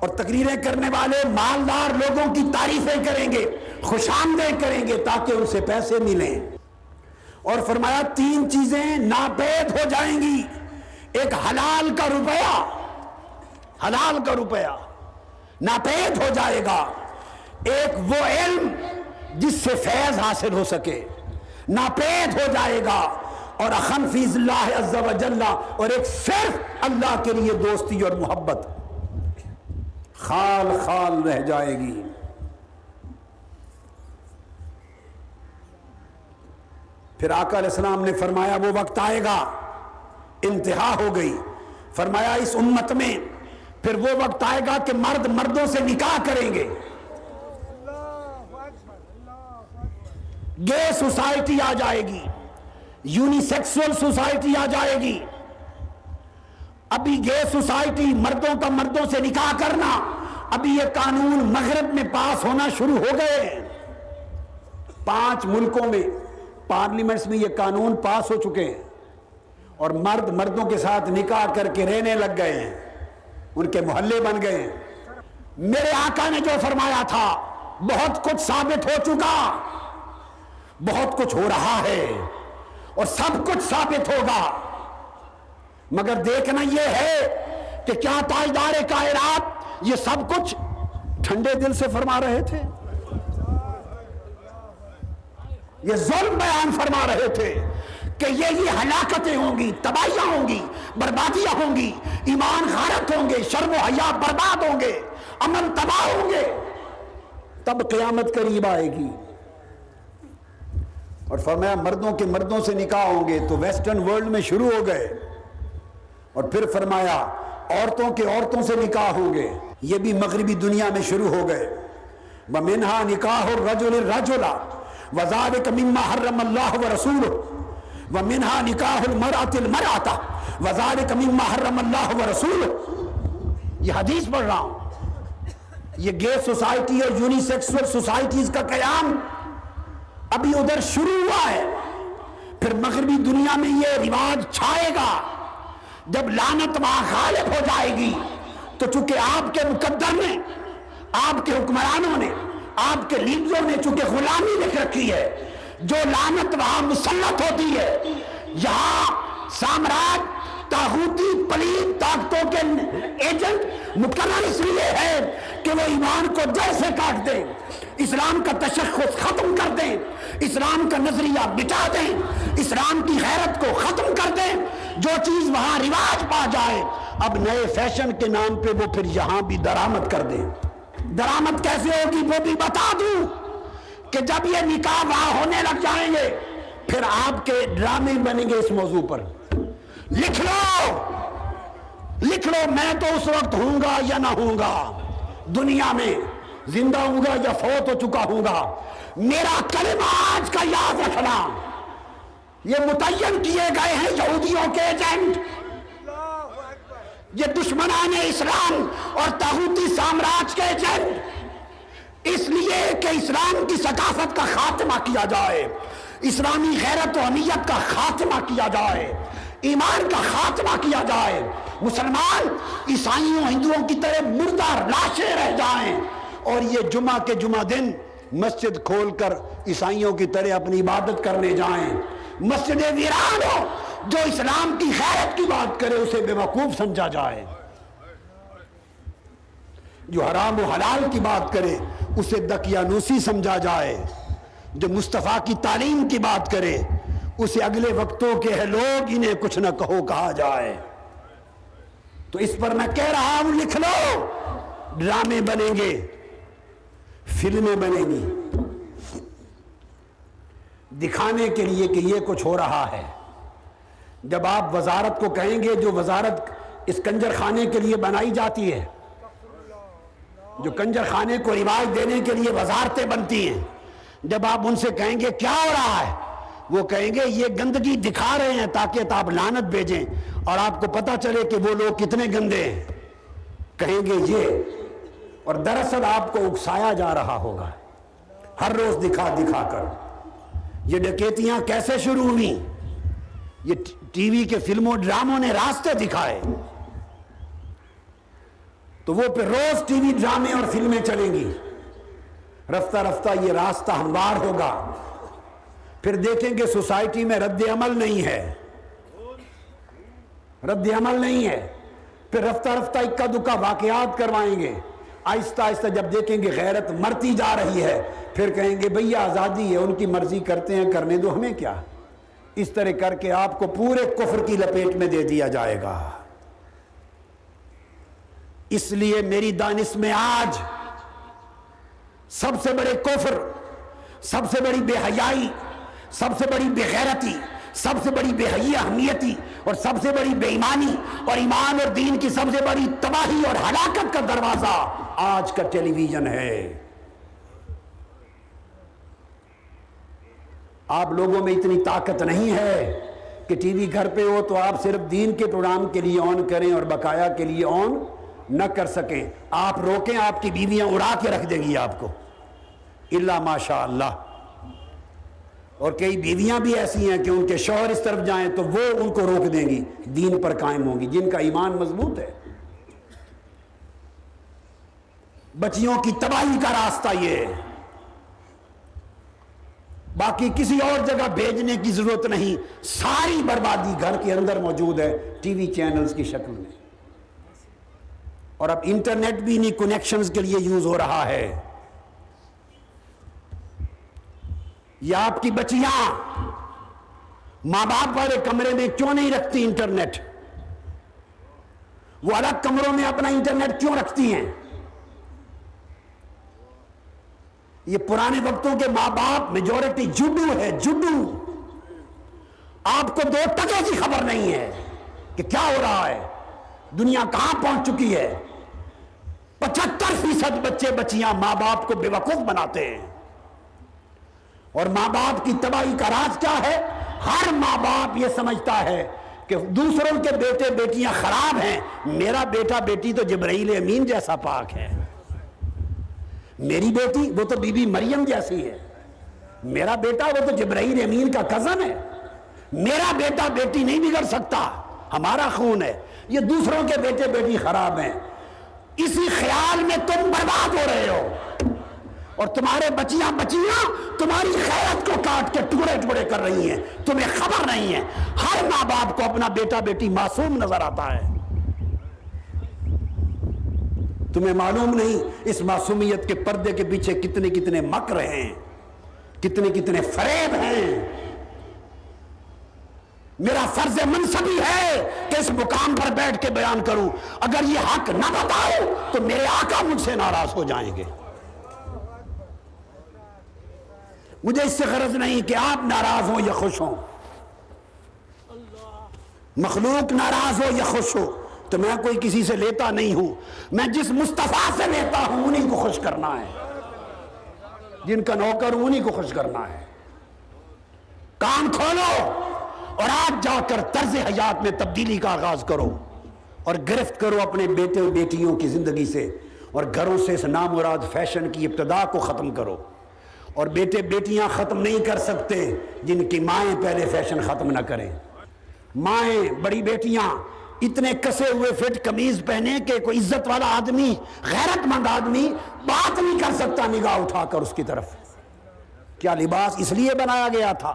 اور تقریریں کرنے والے مالدار لوگوں کی تعریفیں کریں گے، خوش آمدید کریں گے تاکہ ان سے پیسے ملیں۔ اور فرمایا 3 چیزیں ناپید ہو جائیں گی، ایک حلال کا روپیہ، حلال کا روپیہ ناپید ہو جائے گا، ایک وہ علم جس سے فیض حاصل ہو سکے ناپید ہو جائے گا، اور اخن فی اللہ عز و جل، اور ایک صرف اللہ کے لیے دوستی اور محبت خال خال رہ جائے گی۔ پھر آقا علیہ السلام نے فرمایا وہ وقت آئے گا، انتہا ہو گئی، فرمایا اس امت میں پھر وہ وقت آئے گا کہ مرد مردوں سے نکاح کریں گے، گے سوسائٹی آ جائے گی، یونی سیکسول سوسائٹی آ جائے گی۔ ابھی گے سوسائٹی، مردوں کا مردوں سے نکاح کرنا، ابھی یہ قانون مغرب میں پاس ہونا شروع ہو گئے ہیں۔ 5 ملکوں میں پارلیمنٹس میں یہ قانون پاس ہو چکے ہیں، اور مرد مردوں کے ساتھ نکاح کر کے رہنے لگ گئے ہیں، ان کے محلے بن گئے ہیں۔ میرے آقا نے جو فرمایا تھا بہت کچھ ثابت ہو چکا، بہت کچھ ہو رہا ہے، اور سب کچھ ثابت ہوگا، مگر دیکھنا یہ ہے کہ کیا تاجدار کائنات یہ سب کچھ ٹھنڈے دل سے فرما رہے تھے؟ یہ ظلم بیان فرما رہے تھے کہ یہ ہلاکتیں ہوں گی، تباہیاں ہوں گی، بربادیاں ہوں گی، ایمان غارت ہوں گے، شرم و حیا برباد ہوں گے، امن تباہ ہوں گے، تب قیامت قریب آئے گی۔ اور فرمایا مردوں کے مردوں سے نکاح ہوں گے تو ویسٹرن ورلڈ میں شروع ہو گئے، اور پھر فرمایا عورتوں کے عورتوں سے نکاح ہوں گے، یہ بھی مغربی دنیا میں شروع ہو گئے۔ وَمِنْهَا نِكَاحُ الرَّجُلِ الرَّجُلَ وَذَلِكَ مِمَّا حَرَّمَ اللَّهُ وَرَسُولُهُ وَمِنْهَا نِكَاحُ الْمَرْأَةِ الْمَرْأَةَ وَذَلِكَ مِمَّا حَرَّمَ اللَّهُ وَرَسُولُهُ۔ یہ حدیث پڑھ رہا ہوں۔ یہ گے سوسائٹی اور یونی سیکسول سوسائٹیز کا قیام ابھی ادھر شروع ہوا ہے، پھر مغربی دنیا میں یہ رواج چھائے گا۔ جب لعنت وہاں غالب ہو جائے گی تو چونکہ آپ کے مقدر نے، آپ کے حکمرانوں نے، آپ کے لیڈروں نے چونکہ غلامی لکھ رکھی ہے، جو لعنت وہاں مسلط ہوتی ہے، یہاں سامراج طاغوتی پلید طاقتوں کے ایجنٹ مقرر اس لیے ہے کہ وہ ایمان کو جڑ سے کاٹ دیں، اسلام کا تشخص ختم کر دیں، اسلام کا نظریہ مٹا دیں، اسلام کی غیرت کو ختم کر دیں۔ جو چیز وہاں رواج پا جائے اب نئے فیشن کے نام پہ وہ پھر یہاں بھی درآمد کر دیں۔ درآمد کیسے ہوگی وہ بھی بتا دوں کہ جب یہ نکاح وہاں ہونے لگ جائیں گے پھر آپ کے ڈرامے بنیں گے اس موضوع پر۔ لکھ لو میں تو اس وقت ہوں گا یا نہ ہوں گا، دنیا میں زندہ ہوں گا یا فوت ہو چکا ہوں گا، میرا کلمہ آج کا یاد رکھنا۔ یہ متعین کیے گئے ہیں یہودیوں کے ایجنٹ، یہ دشمنان اسلام اور طاغوتی سامراج کے ایجنٹ، اس لیے کہ اسلام کی ثقافت کا خاتمہ کیا جائے، اسلامی غیرت و حمیت کا خاتمہ کیا جائے، ایمان کا خاتمہ کیا جائے، مسلمان عیسائیوں ہندوؤں کی طرح مردہ لاشیں رہ جائیں، اور یہ جمعہ کے جمعہ دن مسجد کھول کر عیسائیوں کی طرح اپنی عبادت کرنے جائیں، مسجد ویران ہو، جو اسلام کی غیرت کی بات کرے اسے بے وقوف سمجھا جائے، جو حرام و حلال کی بات کرے اسے دقیانوسی سمجھا جائے، جو مصطفیٰ کی تعلیم کی بات کرے اسے اگلے وقتوں کے ہے لوگ انہیں کچھ نہ کہو کہا جائے۔ تو اس پر میں کہہ رہا ہوں لکھ لو، ڈرامے بنیں گے، فلمیں بنیں گی دکھانے کے لیے کہ یہ کچھ ہو رہا ہے۔ جب آپ وزارت کو کہیں گے، جو وزارت اس کنجر خانے کے لیے بنائی جاتی ہے، جو کنجر خانے کو رواج دینے کے لیے وزارتیں بنتی ہیں، جب آپ ان سے کہیں گے کیا ہو رہا ہے، وہ کہیں گے یہ گندگی دکھا رہے ہیں تاکہ آپ لعنت بھیجیں اور آپ کو پتہ چلے کہ وہ لوگ کتنے گندے ہیں، کہیں گے یہ، اور دراصل آپ کو اکسایا جا رہا ہوگا ہر روز دکھا دکھا کر۔ یہ ڈکیتیاں کیسے شروع ہوئی؟ یہ ٹی وی کے فلموں ڈراموں نے راستے دکھائے۔ تو تو وہ پھر روز ٹی وی ڈرامے اور فلمیں چلیں گی. رفتہ رفتہ یہ راستہ ہموار ہوگا. پھر دیکھیں گے سوسائٹی میں رد عمل نہیں ہے، رد عمل نہیں ہے. پھر رفتہ رفتہ اکا دکا واقعات کروائیں گے. آہستہ آہستہ جب دیکھیں گے غیرت مرتی جا رہی ہے، پھر کہیں گے بھیا آزادی ہے، ان کی مرضی کرتے ہیں، کرنے دو، ہمیں کیا. اس طرح کر کے آپ کو پورے کفر کی لپیٹ میں دے دیا جائے گا. اس لیے میری دانش میں آج سب سے بڑے کفر، سب سے بڑی بے حیائی، سب سے بڑی بے غیرتی، سب سے بڑی بے حیائی اہمیتی اور سب سے بڑی بے ایمانی اور ایمان اور دین کی سب سے بڑی تباہی اور ہلاکت کا دروازہ آج کا ٹیلی ویژن ہے. آپ لوگوں میں اتنی طاقت نہیں ہے کہ ٹی وی گھر پہ ہو تو آپ صرف دین کے پروگرام کے لیے آن کریں اور بقایا کے لیے آن نہ کر سکیں. آپ روکیں، آپ کی بیویاں اڑا کے رکھ دیں گی آپ کو، الا ماشاء اللہ. اور کئی بیویاں بھی ایسی ہیں کہ ان کے شوہر اس طرف جائیں تو وہ ان کو روک دیں گی، دین پر قائم ہوں گی، جن کا ایمان مضبوط ہے. بچیوں کی تباہی کا راستہ یہ ہے. باقی کسی اور جگہ بھیجنے کی ضرورت نہیں، ساری بربادی گھر کے اندر موجود ہے ٹی وی چینلز کی شکل میں. اور اب انٹرنیٹ بھی انہی کنیکشنز کے لیے یوز ہو رہا ہے. یہ آپ کی بچیاں ماں باپ والے کمرے میں کیوں نہیں رکھتی انٹرنیٹ؟ وہ الگ کمروں میں اپنا انٹرنیٹ کیوں رکھتی ہیں؟ یہ پرانے وقتوں کے ماں باپ میجورٹی جڈو ہے، جڈو. آپ کو 2 ٹکے کی خبر نہیں ہے کہ کیا ہو رہا ہے، دنیا کہاں پہنچ چکی ہے. 75% بچے بچیاں ماں باپ کو بے وقوف بناتے ہیں. اور ماں باپ کی تباہی کا راز کیا ہے؟ ہر ماں باپ یہ سمجھتا ہے کہ دوسروں کے بیٹے بیٹیاں خراب ہیں، میرا بیٹا بیٹی تو جبرائیل امین جیسا پاک ہے، میری بیٹی وہ تو بی بی مریم جیسی ہے، میرا بیٹا وہ تو جبرائیل امین کا کزن ہے، میرا بیٹا بیٹی نہیں بگڑ سکتا، ہمارا خون ہے. یہ دوسروں کے بیٹے بیٹی خراب ہیں. اسی خیال میں تم برباد ہو رہے ہو اور تمہارے بچیاں تمہاری غیرت کو کاٹ کے ٹکڑے ٹکڑے کر رہی ہیں، تمہیں خبر نہیں ہے. ہر ماں باپ کو اپنا بیٹا بیٹی معصوم نظر آتا ہے. تمہیں معلوم نہیں اس معصومیت کے پردے کے پیچھے کتنے کتنے مکر ہیں، کتنے کتنے فریب ہیں. میرا فرض منصبی ہے کہ اس مقام پر بیٹھ کے بیان کروں. اگر یہ حق نہ بتاؤ تو میرے آقا مجھ سے ناراض ہو جائیں گے. مجھے اس سے غرض نہیں کہ آپ ناراض ہوں یا خوش ہوں، مخلوق ناراض ہو یا خوش ہو تو میں کوئی کسی سے لیتا نہیں ہوں. میں جس مصطفیٰ سے لیتا ہوں انہی کو خوش کرنا ہے، جن کا نوکر ہوں انہی کو خوش کرنا ہے. کان کھولو اور آج جا کر طرز حیات میں تبدیلی کا آغاز کرو اور گرفت کرو اپنے بیٹے اور بیٹیوں کی زندگی سے، اور گھروں سے اس نامراد فیشن کی ابتدا کو ختم کرو. اور بیٹے بیٹیاں ختم نہیں کر سکتے جن کی مائیں پہلے فیشن ختم نہ کریں. مائیں بڑی بیٹیاں اتنے کسے ہوئے فٹ قمیض پہنے کہ کوئی عزت والا آدمی، غیرت مند آدمی بات نہیں کر سکتا نگاہ اٹھا کر اس کی طرف. کیا لباس اس لیے بنایا گیا تھا؟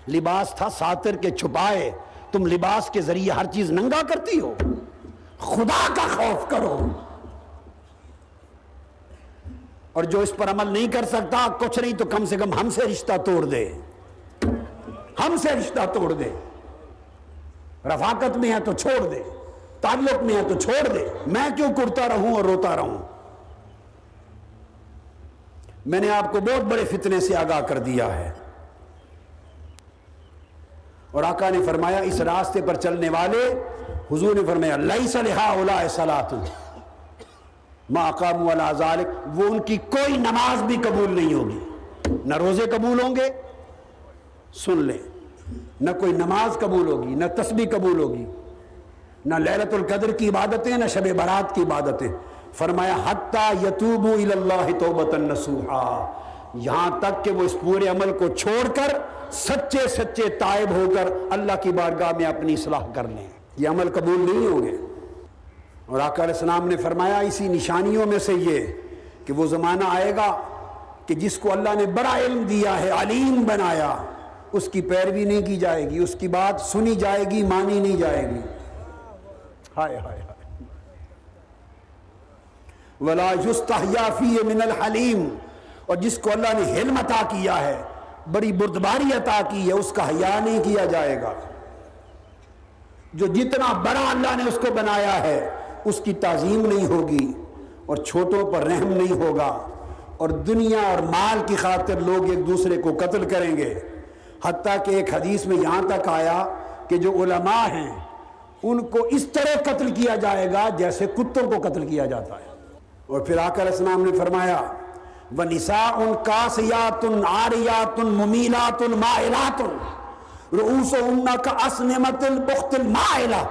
لباس تھا ساتر کے چھپائے. تم لباس کے ذریعے ہر چیز ننگا کرتی ہو. خدا کا خوف کرو. اور جو اس پر عمل نہیں کر سکتا کچھ نہیں تو کم سے کم ہم سے رشتہ توڑ دے، ہم سے رشتہ توڑ دے. رفاقت میں ہے تو چھوڑ دے، تعلق میں ہے تو چھوڑ دے. میں کیوں کرتا رہوں اور روتا رہوں؟ میں نے آپ کو بہت بڑے فتنے سے آگاہ کر دیا ہے. اور آقا نے فرمایا اس راستے پر چلنے والے، حضور نے فرمایا لیس لہؤلاء صلاۃ ما اقاموا علی ذلک، وہ ان کی کوئی نماز بھی قبول نہیں ہوگی، نہ روزے قبول ہوں گے، سن لیں، نہ کوئی نماز قبول ہوگی، نہ تسبیح قبول ہوگی، نہ لیلۃ القدر کی عبادتیں، نہ شب برات کی عبادتیں. فرمایا حتی یتوبوا الی اللہ توبۃ نصوحا، یہاں تک کہ وہ اس پورے عمل کو چھوڑ کر سچے سچے تائب ہو کر اللہ کی بارگاہ میں اپنی اصلاح کر لیں. یہ عمل قبول نہیں ہوں گے. اور آقا علیہ السلام نے فرمایا اسی نشانیوں میں سے یہ کہ وہ زمانہ آئے گا کہ جس کو اللہ نے بڑا علم دیا ہے، علیم بنایا، اس کی پیروی نہیں کی جائے گی، اس کی بات سنی جائے گی، مانی نہیں جائے گی۔ ہائے ہائے ہائے۔ وَلَا يُسْتَحْيَا فِيهِ مِنَ الْحَلِيمِ، اور جس کو اللہ نے حلم عطا کیا ہے، بڑی بردباری عطا کی ہے، اس کا حیا نہیں کیا جائے گا۔ جو جتنا بڑا اللہ نے اس کو بنایا ہے اس کی تعظیم نہیں ہوگی، اور چھوٹوں پر رحم نہیں ہوگا، اور دنیا اور مال کی خاطر لوگ ایک دوسرے کو قتل کریں گے۔ حتیٰ کہ ایک حدیث میں یہاں تک آیا کہ جو علماء ہیں ان کو اس طرح قتل کیا جائے گا جیسے کتوں کو قتل کیا جاتا ہے۔ اور پھر آقا علیہ السلام نے فرمایا وَنِسَاءٌ قَاسِيَاتٌ عَارِيَاتٌ مُمِيلَاتٌ مَائِلَاتٌ رُؤُوسُهُنَّ كَأَسْنِمَةِ الْبُخْتِ الْمَائِلَةِ۔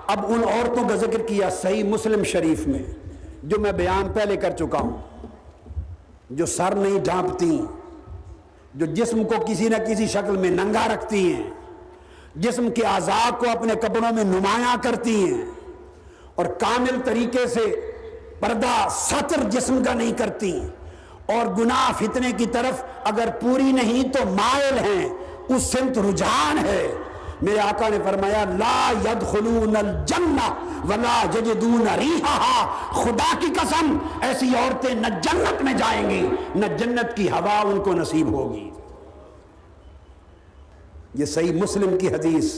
اب ان عورتوں کا ذکر کیا صحیح مسلم شریف میں، جو میں بیان پہلے کر چکا ہوں، جو سر نہیں ڈھانپتی، جو جسم کو کسی نہ کسی شکل میں ننگا رکھتی ہیں، جسم کے اعضاء کو اپنے کپڑوں میں نمایاں کرتی ہیں، اور کامل طریقے سے پردہ ستر جسم کا نہیں کرتی، اور گناہ فتنے کی طرف اگر پوری نہیں تو مائل ہیں، اس سمت رجحان ہے۔ میرے آقا نے فرمایا لا يدخلون الجنہ ولا یجدون ریحہا، خدا کی قسم ایسی عورتیں نہ جنت میں جائیں گی نہ جنت کی ہوا ان کو نصیب ہوگی۔ یہ صحیح مسلم کی حدیث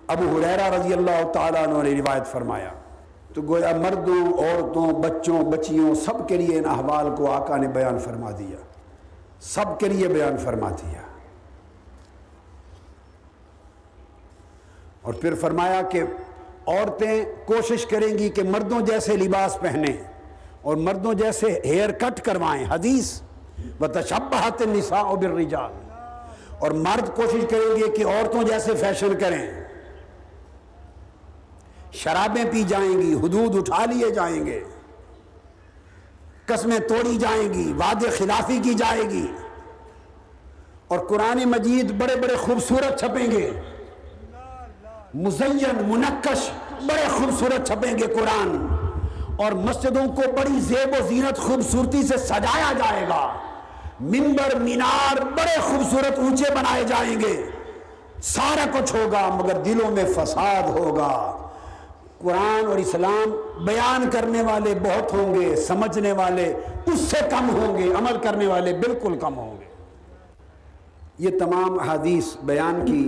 ابو ہریرہ رضی اللہ تعالیٰ عنہ نے روایت فرمایا۔ تو گویا مردوں، عورتوں، بچوں، بچیوں سب کے لیے ان احوال کو آقا نے بیان فرما دیا، سب کے لیے بیان فرما دیا۔ اور پھر فرمایا کہ عورتیں کوشش کریں گی کہ مردوں جیسے لباس پہنیں اور مردوں جیسے ہیئر کٹ کروائیں، حدیث وَتَشَبَّهَتِ النِّسَاءُ بِالرِّجَالِ، اور مرد کوشش کریں گے کہ عورتوں جیسے فیشن کریں، شرابیں پی جائیں گی، حدود اٹھا لیے جائیں گے، قسمیں توڑی جائیں گی، وعدے خلافی کی جائے گی، اور قرآن مجید بڑے بڑے خوبصورت چھپیں گے، مزین منقش بڑے خوبصورت چھپیں گے قرآن، اور مسجدوں کو بڑی زیب و زینت خوبصورتی سے سجایا جائے گا، منبر مینار بڑے خوبصورت اونچے بنائے جائیں گے، سارا کچھ ہوگا مگر دلوں میں فساد ہوگا۔ قرآن اور اسلام بیان کرنے والے بہت ہوں گے، سمجھنے والے اس سے کم ہوں گے، عمل کرنے والے بالکل کم ہوں گے۔ یہ تمام احادیث بیان کی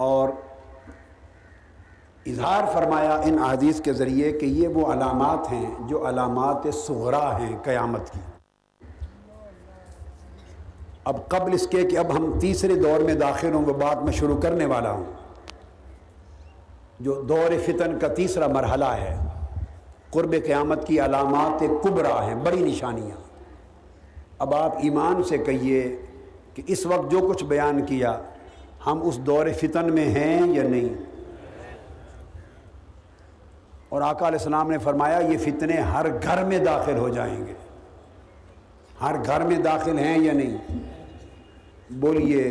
اور اظہار فرمایا ان احادیث کے ذریعے کہ یہ وہ علامات ہیں جو علامات صغریٰ ہیں قیامت کی۔ اب قبل اس کے کہ اب ہم تیسرے دور میں داخل ہوں، وہ بات میں شروع کرنے والا ہوں، جو دور فتن کا تیسرا مرحلہ ہے۔ قرب قیامت کی علامات کبریٰ ہیں، بڑی نشانیاں۔ اب آپ ایمان سے کہیے کہ اس وقت جو کچھ بیان کیا ہم اس دور فتن میں ہیں یا نہیں؟ اور آقا علیہ السلام نے فرمایا یہ فتنے ہر گھر میں داخل ہو جائیں گے۔ ہر گھر میں داخل ہیں یا نہیں؟ بولیے۔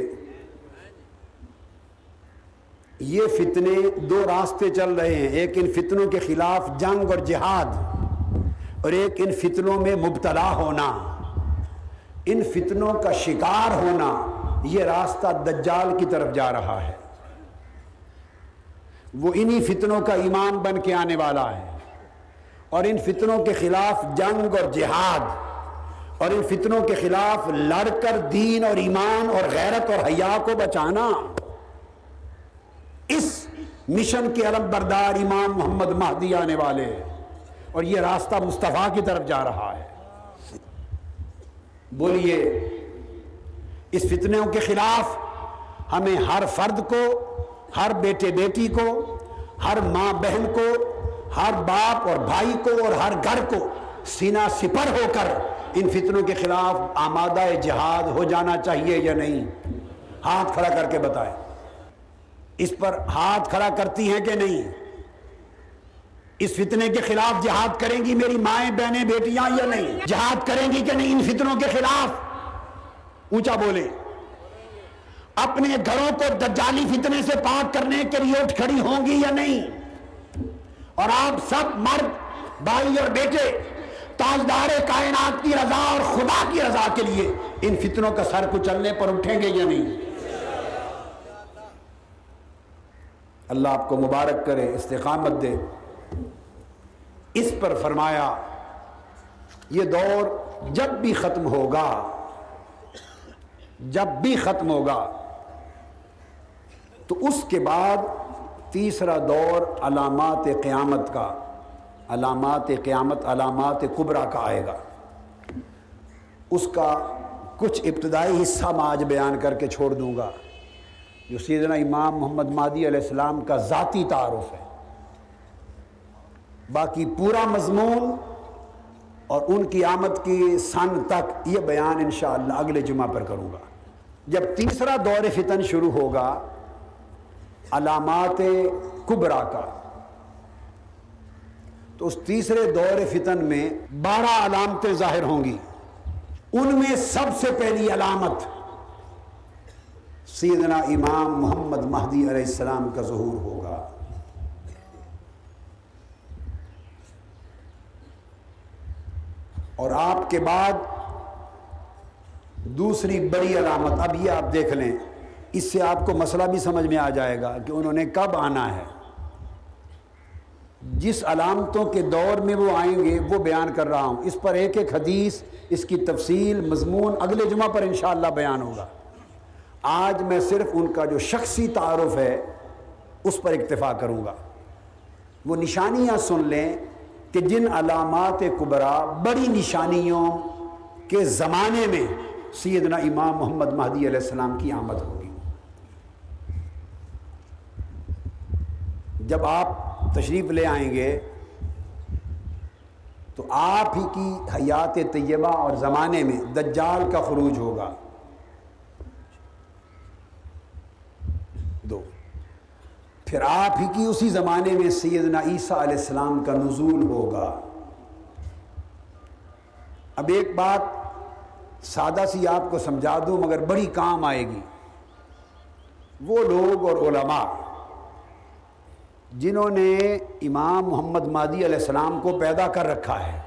یہ فتنے دو راستے چل رہے ہیں، ایک ان فتنوں کے خلاف جنگ اور جہاد، اور ایک ان فتنوں میں مبتلا ہونا، ان فتنوں کا شکار ہونا۔ یہ راستہ دجال کی طرف جا رہا ہے، وہ انہی فتنوں کا امام بن کے آنے والا ہے، اور ان فتنوں کے خلاف جنگ اور جہاد، اور ان فتنوں کے خلاف لڑ کر دین اور ایمان اور غیرت اور حیا کو بچانا، اس مشن کے علم بردار امام محمد مہدی آنے والے، اور یہ راستہ مصطفیٰ کی طرف جا رہا ہے۔ بولیے، اس فتنوں کے خلاف ہمیں ہر فرد کو، ہر بیٹے بیٹی کو، ہر ماں بہن کو، ہر باپ اور بھائی کو، اور ہر گھر کو سینہ سپر ہو کر ان فتنوں کے خلاف آمادہ جہاد ہو جانا چاہیے یا نہیں؟ ہاتھ کھڑا کر کے بتائیں۔ اس پر ہاتھ کھڑا کرتی ہیں کہ نہیں؟ اس فتنے کے خلاف جہاد کریں گی میری مائیں بہنیں بیٹیاں یا نہیں؟ جہاد کریں گی کہ نہیں ان فتنوں کے خلاف؟ اونچا بولیں۔ اپنے گھروں کو دجالی فتنے سے پاک کرنے کے لیے اٹھ کھڑی ہوں گی یا نہیں؟ اور آپ سب مرد بھائی اور بیٹے تاجدار کائنات کی رضا اور خدا کی رضا کے لیے ان فتنوں کا سر کچلنے پر اٹھیں گے یا نہیں؟ اللہ آپ کو مبارک کرے، استقامت دے۔ اس پر فرمایا یہ دور جب بھی ختم ہوگا، جب بھی ختم ہوگا تو اس کے بعد تیسرا دور علامات قیامت کا، علامات قیامت، علامات کبریٰ کا آئے گا۔ اس کا کچھ ابتدائی حصہ میں آج بیان کر کے چھوڑ دوں گا، جو سیدنا امام محمد مہدی علیہ السلام کا ذاتی تعارف ہے۔ باقی پورا مضمون اور ان کی آمد کی سن تک یہ بیان انشاءاللہ اگلے جمعہ پر کروں گا۔ جب تیسرا دور فتن شروع ہوگا علامات کبریٰ کا، تو اس تیسرے دور فتن میں 12 علامتیں ظاہر ہوں گی۔ ان میں سب سے پہلی علامت سیدنا امام محمد مہدی علیہ السلام کا ظہور ہوگا۔ اور آپ کے بعد دوسری بڑی علامت، اب یہ آپ دیکھ لیں، اس سے آپ کو مسئلہ بھی سمجھ میں آ جائے گا کہ انہوں نے کب آنا ہے۔ جس علامتوں کے دور میں وہ آئیں گے وہ بیان کر رہا ہوں، اس پر ایک ایک حدیث، اس کی تفصیل، مضمون اگلے جمعہ پر انشاءاللہ بیان ہوگا۔ آج میں صرف ان کا جو شخصی تعارف ہے اس پر اکتفا کروں گا۔ وہ نشانیاں سن لیں کہ جن علامات کبریٰ بڑی نشانیوں کے زمانے میں سیدنا امام محمد مہدی علیہ السلام کی آمد ہوگی۔ جب آپ تشریف لے آئیں گے تو آپ ہی کی حیات طیبہ اور زمانے میں دجال کا خروج ہوگا۔ دو، پھر آپ ہی کی اسی زمانے میں سیدنا عیسیٰ علیہ السلام کا نزول ہوگا۔ اب ایک بات سادہ سی آپ کو سمجھا دوں مگر بڑی کام آئے گی۔ وہ لوگ اور علماء جنہوں نے امام محمد مہدی علیہ السلام کو پیدا کر رکھا ہے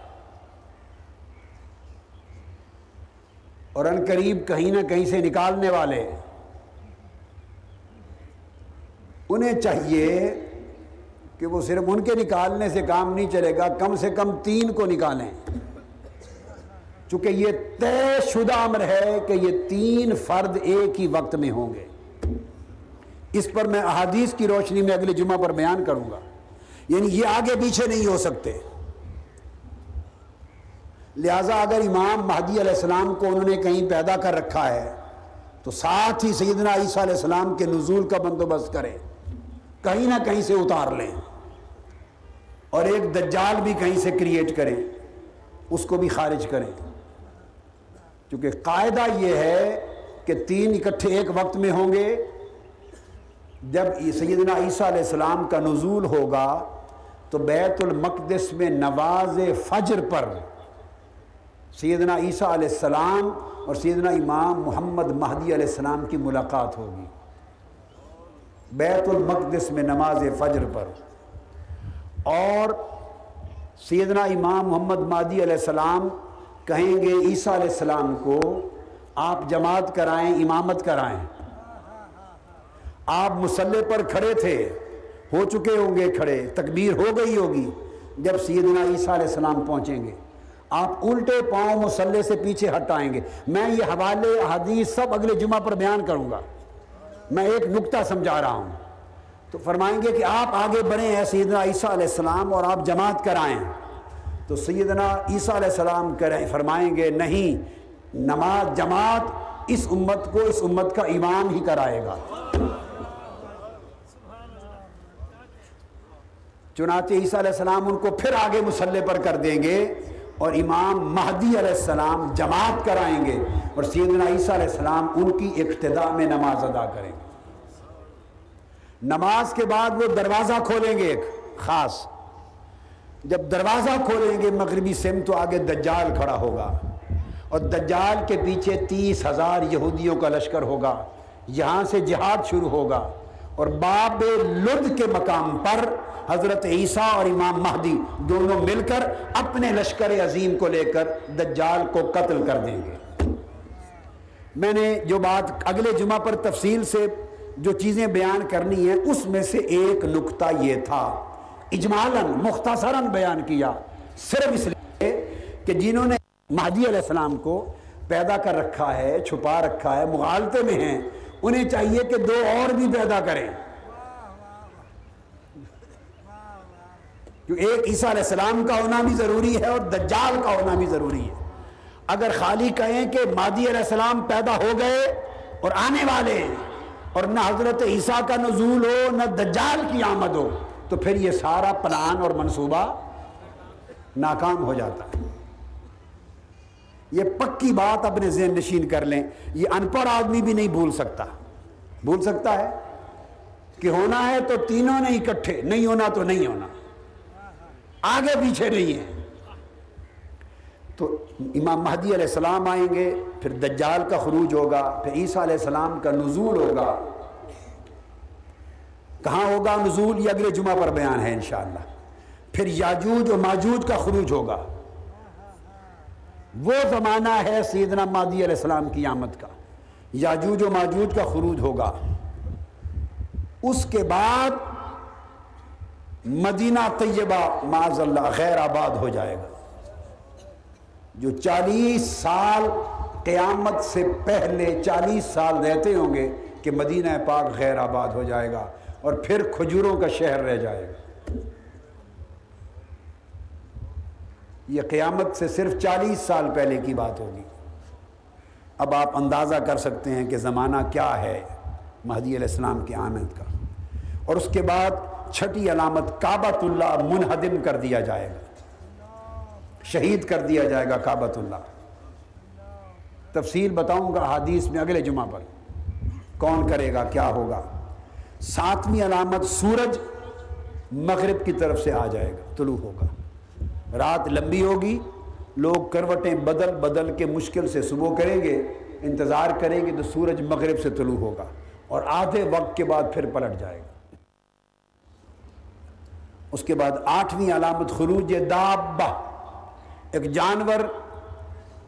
اور ان قریب کہیں نہ کہیں سے نکالنے والے، انہیں چاہیے کہ وہ صرف ان کے نکالنے سے کام نہیں چلے گا، کم سے کم 3 کو نکالیں، چونکہ یہ طے شدہ امر ہے کہ یہ 3 فرد ایک ہی وقت میں ہوں گے۔ اس پر میں احادیث کی روشنی میں اگلے جمعہ پر بیان کروں گا، یعنی یہ آگے پیچھے نہیں ہو سکتے۔ لہٰذا اگر امام مہدی علیہ السلام کو انہوں نے کہیں پیدا کر رکھا ہے تو ساتھ ہی سیدنا عیسیٰ علیہ السلام کے نزول کا بندوبست کریں، کہیں نہ کہیں سے اتار لیں، اور ایک دجال بھی کہیں سے کریٹ کریں، اس کو بھی خارج کریں، کیونکہ قاعدہ یہ ہے کہ 3 اکٹھے ایک وقت میں ہوں گے۔ جب سیدنا عیسیٰ علیہ السلام کا نزول ہوگا تو بیت المقدس میں نماز فجر پر سیدنا عیسیٰ علیہ السلام اور سیدنا امام محمد مہدی علیہ السلام کی ملاقات ہوگی، بیت المقدس میں نماز فجر پر۔ اور سیدنا امام محمد مہدی علیہ السلام کہیں گے عیسیٰ علیہ السلام کو آپ جماعت کرائیں، امامت کرائیں۔ آپ مصلی پر کھڑے تھے، ہو چکے ہوں گے کھڑے، تکبیر ہو گئی ہوگی، جب سیدنا عیسیٰ علیہ السلام پہنچیں گے آپ الٹے پاؤں مصلی سے پیچھے ہٹ آئیں گے۔ میں یہ حوالے حدیث سب اگلے جمعہ پر بیان کروں گا، میں ایک نکتہ سمجھا رہا ہوں۔ تو فرمائیں گے کہ آپ آگے بڑھیں ہیں سیدنا عیسیٰ علیہ السلام اور آپ جماعت کرائیں، تو سیدنا عیسیٰ علیہ السلام فرمائیں گے نہیں، نماز جماعت اس امت کو، اس امت کا امام ہی کرائے گا۔ چنانچہ عیسیٰ علیہ السلام ان کو پھر آگے مصلی پر کر دیں گے اور امام مہدی علیہ السلام جماعت کرائیں گے اور سیدنا عیسیٰ علیہ السلام ان کی اقتداء میں نماز ادا کریں گے۔ نماز کے بعد وہ دروازہ کھولیں گے ایک خاص، جب دروازہ کھولیں گے مغربی سمت تو آگے دجال کھڑا ہوگا اور دجال کے پیچھے 30,000 یہودیوں کا لشکر ہوگا، یہاں سے جہاد شروع ہوگا، اور باب لد کے مقام پر حضرت عیسیٰ اور امام مہدی دونوں مل کر اپنے لشکر عظیم کو لے کر دجال کو قتل کر دیں گے۔ میں نے جو بات اگلے جمعہ پر تفصیل سے جو چیزیں بیان کرنی ہیں اس میں سے ایک نکتہ یہ تھا، اجمالاً مختصراً بیان کیا، صرف اس لیے کہ جنہوں نے مہدی علیہ السلام کو پیدا کر رکھا ہے، چھپا رکھا ہے، مغالطے میں ہیں، انہیں چاہیے کہ دو اور بھی پیدا کریں، جو ایک عیسیٰ علیہ السلام کا ہونا بھی ضروری ہے اور دجال کا ہونا بھی ضروری ہے۔ اگر خالی کہیں کہ مہدی علیہ السلام پیدا ہو گئے اور آنے والے ہیں، اور نہ حضرت عیسیٰ کا نزول ہو نہ دجال کی آمد ہو، تو پھر یہ سارا پلان اور منصوبہ ناکام ہو جاتا ہے۔ یہ پکی بات اپنے ذہن نشین کر لیں، یہ ان پڑھ آدمی بھی نہیں بھول سکتا ہے کہ ہونا ہے تو تینوں نے اکٹھے، نہیں ہونا تو نہیں ہونا، آگے پیچھے نہیں ہے۔ تو امام مہدی علیہ السلام آئیں گے، پھر دجال کا خروج ہوگا، پھر عیسیٰ علیہ السلام کا نزول ہوگا۔ کہاں ہوگا نزول یہ اگلے جمعہ پر بیان ہے انشاءاللہ۔ پھر یاجوج و ماجوج کا خروج ہوگا، وہ زمانہ ہے سیدنا مہدی علیہ السلام کی آمد کا، یاجوج و ماجوج کا خروج ہوگا۔ اس کے بعد مدینہ طیبہ معاذ اللہ غیر آباد ہو جائے گا، جو 40 سال قیامت سے پہلے 40 سال رہتے ہوں گے کہ مدینہ پاک غیر آباد ہو جائے گا، اور پھر کھجوروں کا شہر رہ جائے گا۔ یہ قیامت سے صرف 40 سال پہلے کی بات ہوگی۔ اب آپ اندازہ کر سکتے ہیں کہ زمانہ کیا ہے مہدی علیہ السلام کی آمد کا۔ اور اس کے بعد چھٹی علامت کعبۃ اللہ منہدم کر دیا جائے گا، شہید کر دیا جائے گا کعبۃ اللہ۔ تفصیل بتاؤں گا احادیث میں اگلے جمعہ پر، کون کرے گا کیا ہوگا۔ 7ویں علامت سورج مغرب کی طرف سے آ جائے گا، طلوع ہوگا۔ رات لمبی ہوگی، لوگ کروٹیں بدل بدل کے مشکل سے صبح کریں گے، انتظار کریں گے تو سورج مغرب سے طلوع ہوگا، اور آدھے وقت کے بعد پھر پلٹ جائے گا۔ اس کے بعد 8ویں علامت خروج دابہ، ایک جانور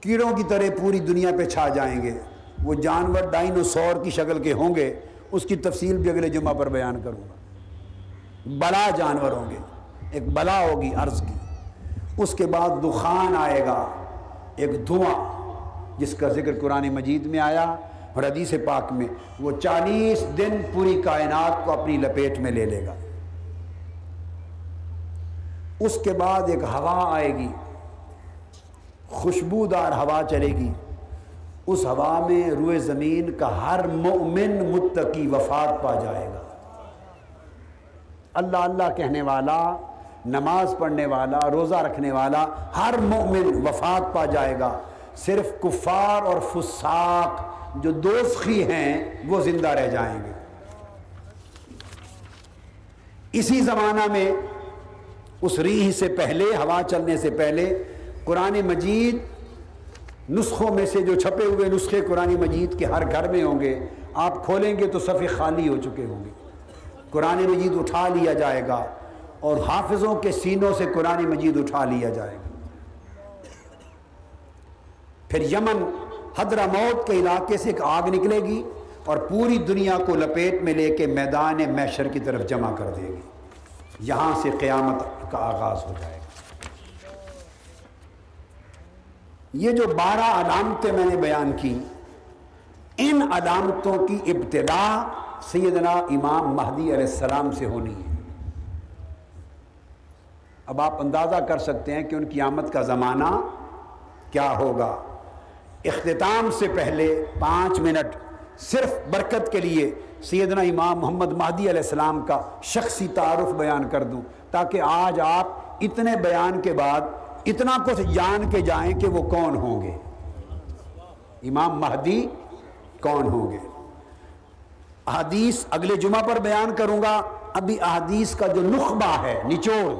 کیڑوں کی طرح پوری دنیا پہ چھا جائیں گے۔ وہ جانور ڈائنوسور کی شکل کے ہوں گے، اس کی تفصیل بھی اگلے جمعہ پر بیان کروں گا۔ بلا جانور ہوں گے، ایک بلا ہوگی عرض کی۔ اس کے بعد دخان آئے گا، ایک دھواں جس کا ذکر قرآن مجید میں آیا اور حدیث پاک میں، وہ 40 دن پوری کائنات کو اپنی لپیٹ میں لے لے گا۔ اس کے بعد ایک ہوا آئے گی، خوشبودار ہوا چلے گی، اس ہوا میں روئے زمین کا ہر مومن متقی وفات پا جائے گا۔ اللہ اللہ کہنے والا، نماز پڑھنے والا، روزہ رکھنے والا ہر مومن وفات پا جائے گا، صرف کفار اور فساق جو دوزخی ہیں وہ زندہ رہ جائیں گے۔ اسی زمانہ میں اس ریح سے پہلے، ہوا چلنے سے پہلے، قرآن مجید نسخوں میں سے جو چھپے ہوئے نسخے قرآن مجید کے ہر گھر میں ہوں گے، آپ کھولیں گے تو صفحے خالی ہو چکے ہوں گے۔ قرآن مجید اٹھا لیا جائے گا اور حافظوں کے سینوں سے قرآن مجید اٹھا لیا جائے گا۔ پھر یمن حضرموت کے علاقے سے ایک آگ نکلے گی اور پوری دنیا کو لپیٹ میں لے کے میدان محشر کی طرف جمع کر دے گی۔ یہاں سے قیامت کا آغاز ہو جائے گا۔ یہ جو 12 علامتیں میں نے بیان کی، ان علامتوں کی ابتدا سیدنا امام مہدی علیہ السلام سے ہونی ہے۔ اب آپ اندازہ کر سکتے ہیں کہ ان کی آمد کا زمانہ کیا ہوگا۔ اختتام سے پہلے 5 منٹ صرف برکت کے لیے سیدنا امام محمد مہدی علیہ السلام کا شخصی تعارف بیان کر دوں، تاکہ آج آپ اتنے بیان کے بعد اتنا کچھ جان کے جائیں کہ وہ کون ہوں گے، امام مہدی کون ہوں گے۔ احادیث اگلے جمعہ پر بیان کروں گا، ابھی احادیث کا جو نخبہ ہے، نچوڑ،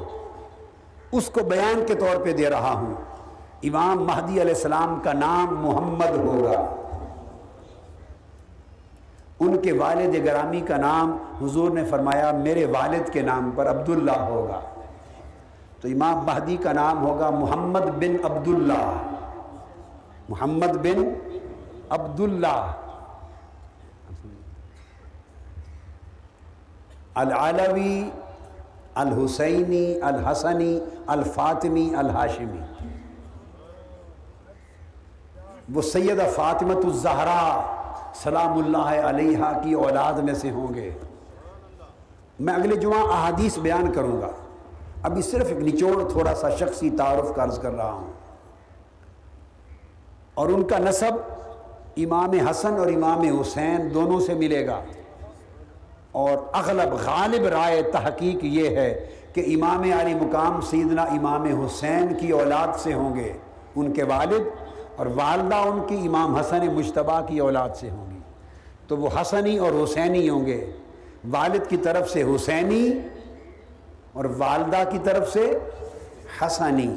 اس کو بیان کے طور پہ دے رہا ہوں۔ امام مہدی علیہ السلام کا نام محمد ہوگا، ان کے والد گرامی کا نام حضور نے فرمایا میرے والد کے نام پر عبداللہ ہوگا، تو امام مہدی کا نام ہوگا محمد بن عبداللہ، محمد بن عبداللہ العلوی الحسینی الحسنی الفاطمی الہاشمی۔ وہ سیدہ فاطمۃ الزہرا سلام اللہ علیہا کی اولاد میں سے ہوں گے۔ میں اگلے جمعہ احادیث بیان کروں گا، ابھی صرف ایک نچوڑ تھوڑا سا شخصی تعارف کا عرض کر رہا ہوں۔ اور ان کا نسب امام حسن اور امام حسین دونوں سے ملے گا، اور اغلب غالب رائے تحقیق یہ ہے کہ امام علی مقام سیدنا امام حسین کی اولاد سے ہوں گے ان کے والد، اور والدہ ان کی امام حسن مجتبیٰ کی اولاد سے ہوں گی، تو وہ حسنی اور حسینی ہوں گے، والد کی طرف سے حسینی اور والدہ کی طرف سے حسنی۔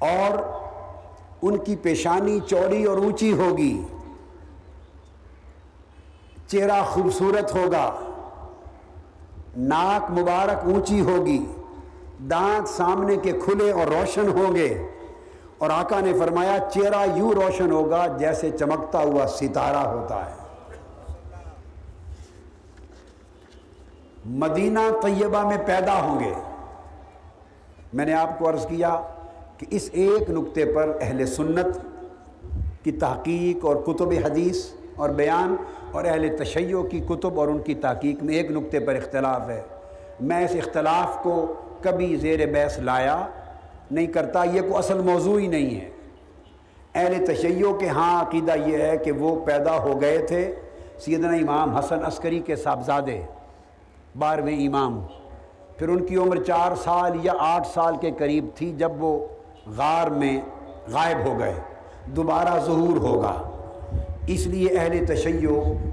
اور ان کی پیشانی چوڑی اور اونچی ہوگی، چہرہ خوبصورت ہوگا، ناک مبارک اونچی ہوگی، دانت سامنے کے کھلے اور روشن ہوں گے، اور آقا نے فرمایا چہرہ یوں روشن ہوگا جیسے چمکتا ہوا ستارہ ہوتا ہے۔ مدینہ طیبہ میں پیدا ہوں گے۔ میں نے آپ کو عرض کیا کہ اس ایک نقطے پر اہل سنت کی تحقیق اور کتب حدیث اور بیان اور اہل تشیع کی کتب اور ان کی تحقیق میں ایک نقطے پر اختلاف ہے۔ میں اس اختلاف کو کبھی زیر بحث لایا نہیں کرتا، یہ کوئی اصل موضوع ہی نہیں ہے۔ اہل تشیع کے ہاں عقیدہ یہ ہے کہ وہ پیدا ہو گئے تھے سیدنا امام حسن عسکری کے صاحبزادے 12ویں امام، پھر ان کی عمر 4 سال یا 8 سال کے قریب تھی جب وہ غار میں غائب ہو گئے، دوبارہ ظہور ہوگا، اس لیے اہل تشیع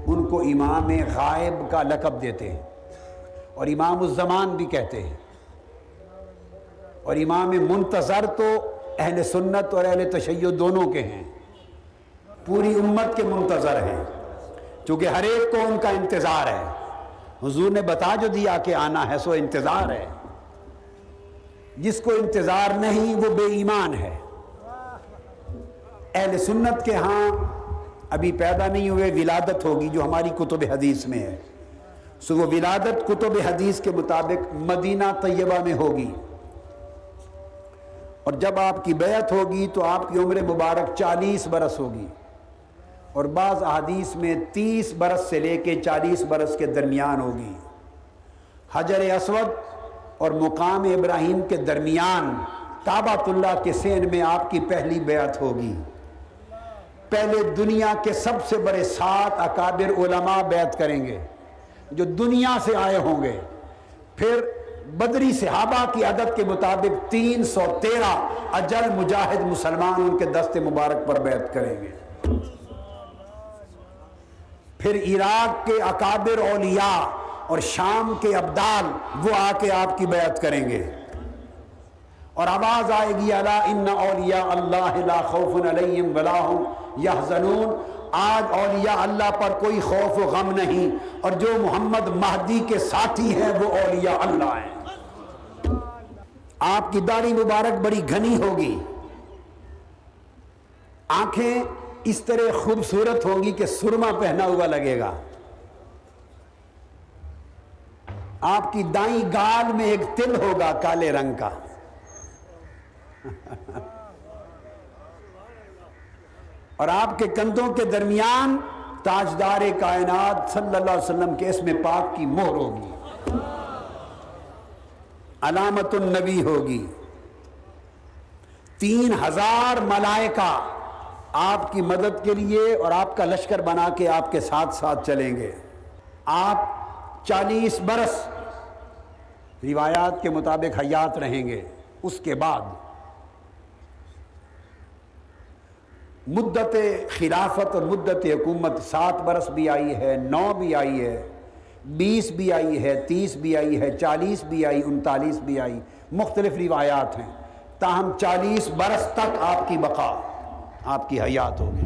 ان کو امام غائب کا لقب دیتے ہیں اور امام الزمان بھی کہتے ہیں۔ اور امام منتظر تو اہل سنت اور اہل تشیع دونوں کے ہیں، پوری امت کے منتظر ہیں، چونکہ ہر ایک کو ان کا انتظار ہے۔ حضور نے بتا جو دیا کہ آنا ہے سو انتظار ہے، جس کو انتظار نہیں وہ بے ایمان ہے۔ اہل سنت کے ہاں ابھی پیدا نہیں ہوئے، ولادت ہوگی جو ہماری کتب حدیث میں ہے، سو وہ ولادت کتب حدیث کے مطابق مدینہ طیبہ میں ہوگی، اور جب آپ کی بیعت ہوگی تو آپ کی عمر مبارک 40 برس ہوگی، اور بعض احادیث میں 30 برس سے لے کے 40 برس کے درمیان ہوگی۔ حجر اسود اور مقام ابراہیم کے درمیان کعبۃ اللہ کے سین میں آپ کی پہلی بیعت ہوگی۔ پہلے دنیا کے سب سے بڑے 7 اکابر علماء بیعت کریں گے جو دنیا سے آئے ہوں گے، پھر بدری صحابہ کی عدد کے مطابق 313 اجل مجاہد مسلمان ان کے دست مبارک پر بیعت کریں گے، پھر عراق کے اکابر اولیاء اور شام کے ابدال وہ آ کے آپ کی بیعت کریں گے، اور آواز آئے گی الا ان اولیاء اللہ لا خوف علیہم ولا ہم یحزنون، آج اولیاء اللہ پر کوئی خوف و غم نہیں، اور جو محمد مہدی کے ساتھی ہیں وہ اولیاء اللہ ہیں۔ آپ کی داڑھی مبارک بڑی گھنی ہوگی، آنکھیں اس طرح خوبصورت ہوں گی کہ سرما پہنا ہوا لگے گا، آپ کی دائیں گال میں ایک تل ہوگا کالے رنگ کا، اور آپ کے کندھوں کے درمیان تاجدار کائنات صلی اللہ علیہ وسلم کے اسم پاک کی مہر ہوگی، علامت النبی ہوگی، 3000 ملائکہ آپ کی مدد کے لیے اور آپ کا لشکر بنا کے آپ کے ساتھ ساتھ چلیں گے۔ آپ 40 برس روایات کے مطابق حیات رہیں گے، اس کے بعد مدت خلافت اور مدت حکومت 7 برس بھی آئی ہے، 9 بھی آئی ہے، 20 بھی آئی ہے، 30 بھی آئی ہے، 40 بھی آئی، 39 بھی آئی، مختلف روایات ہیں، تاہم 40 برس تک آپ کی بقا، آپ کی حیات ہوگی۔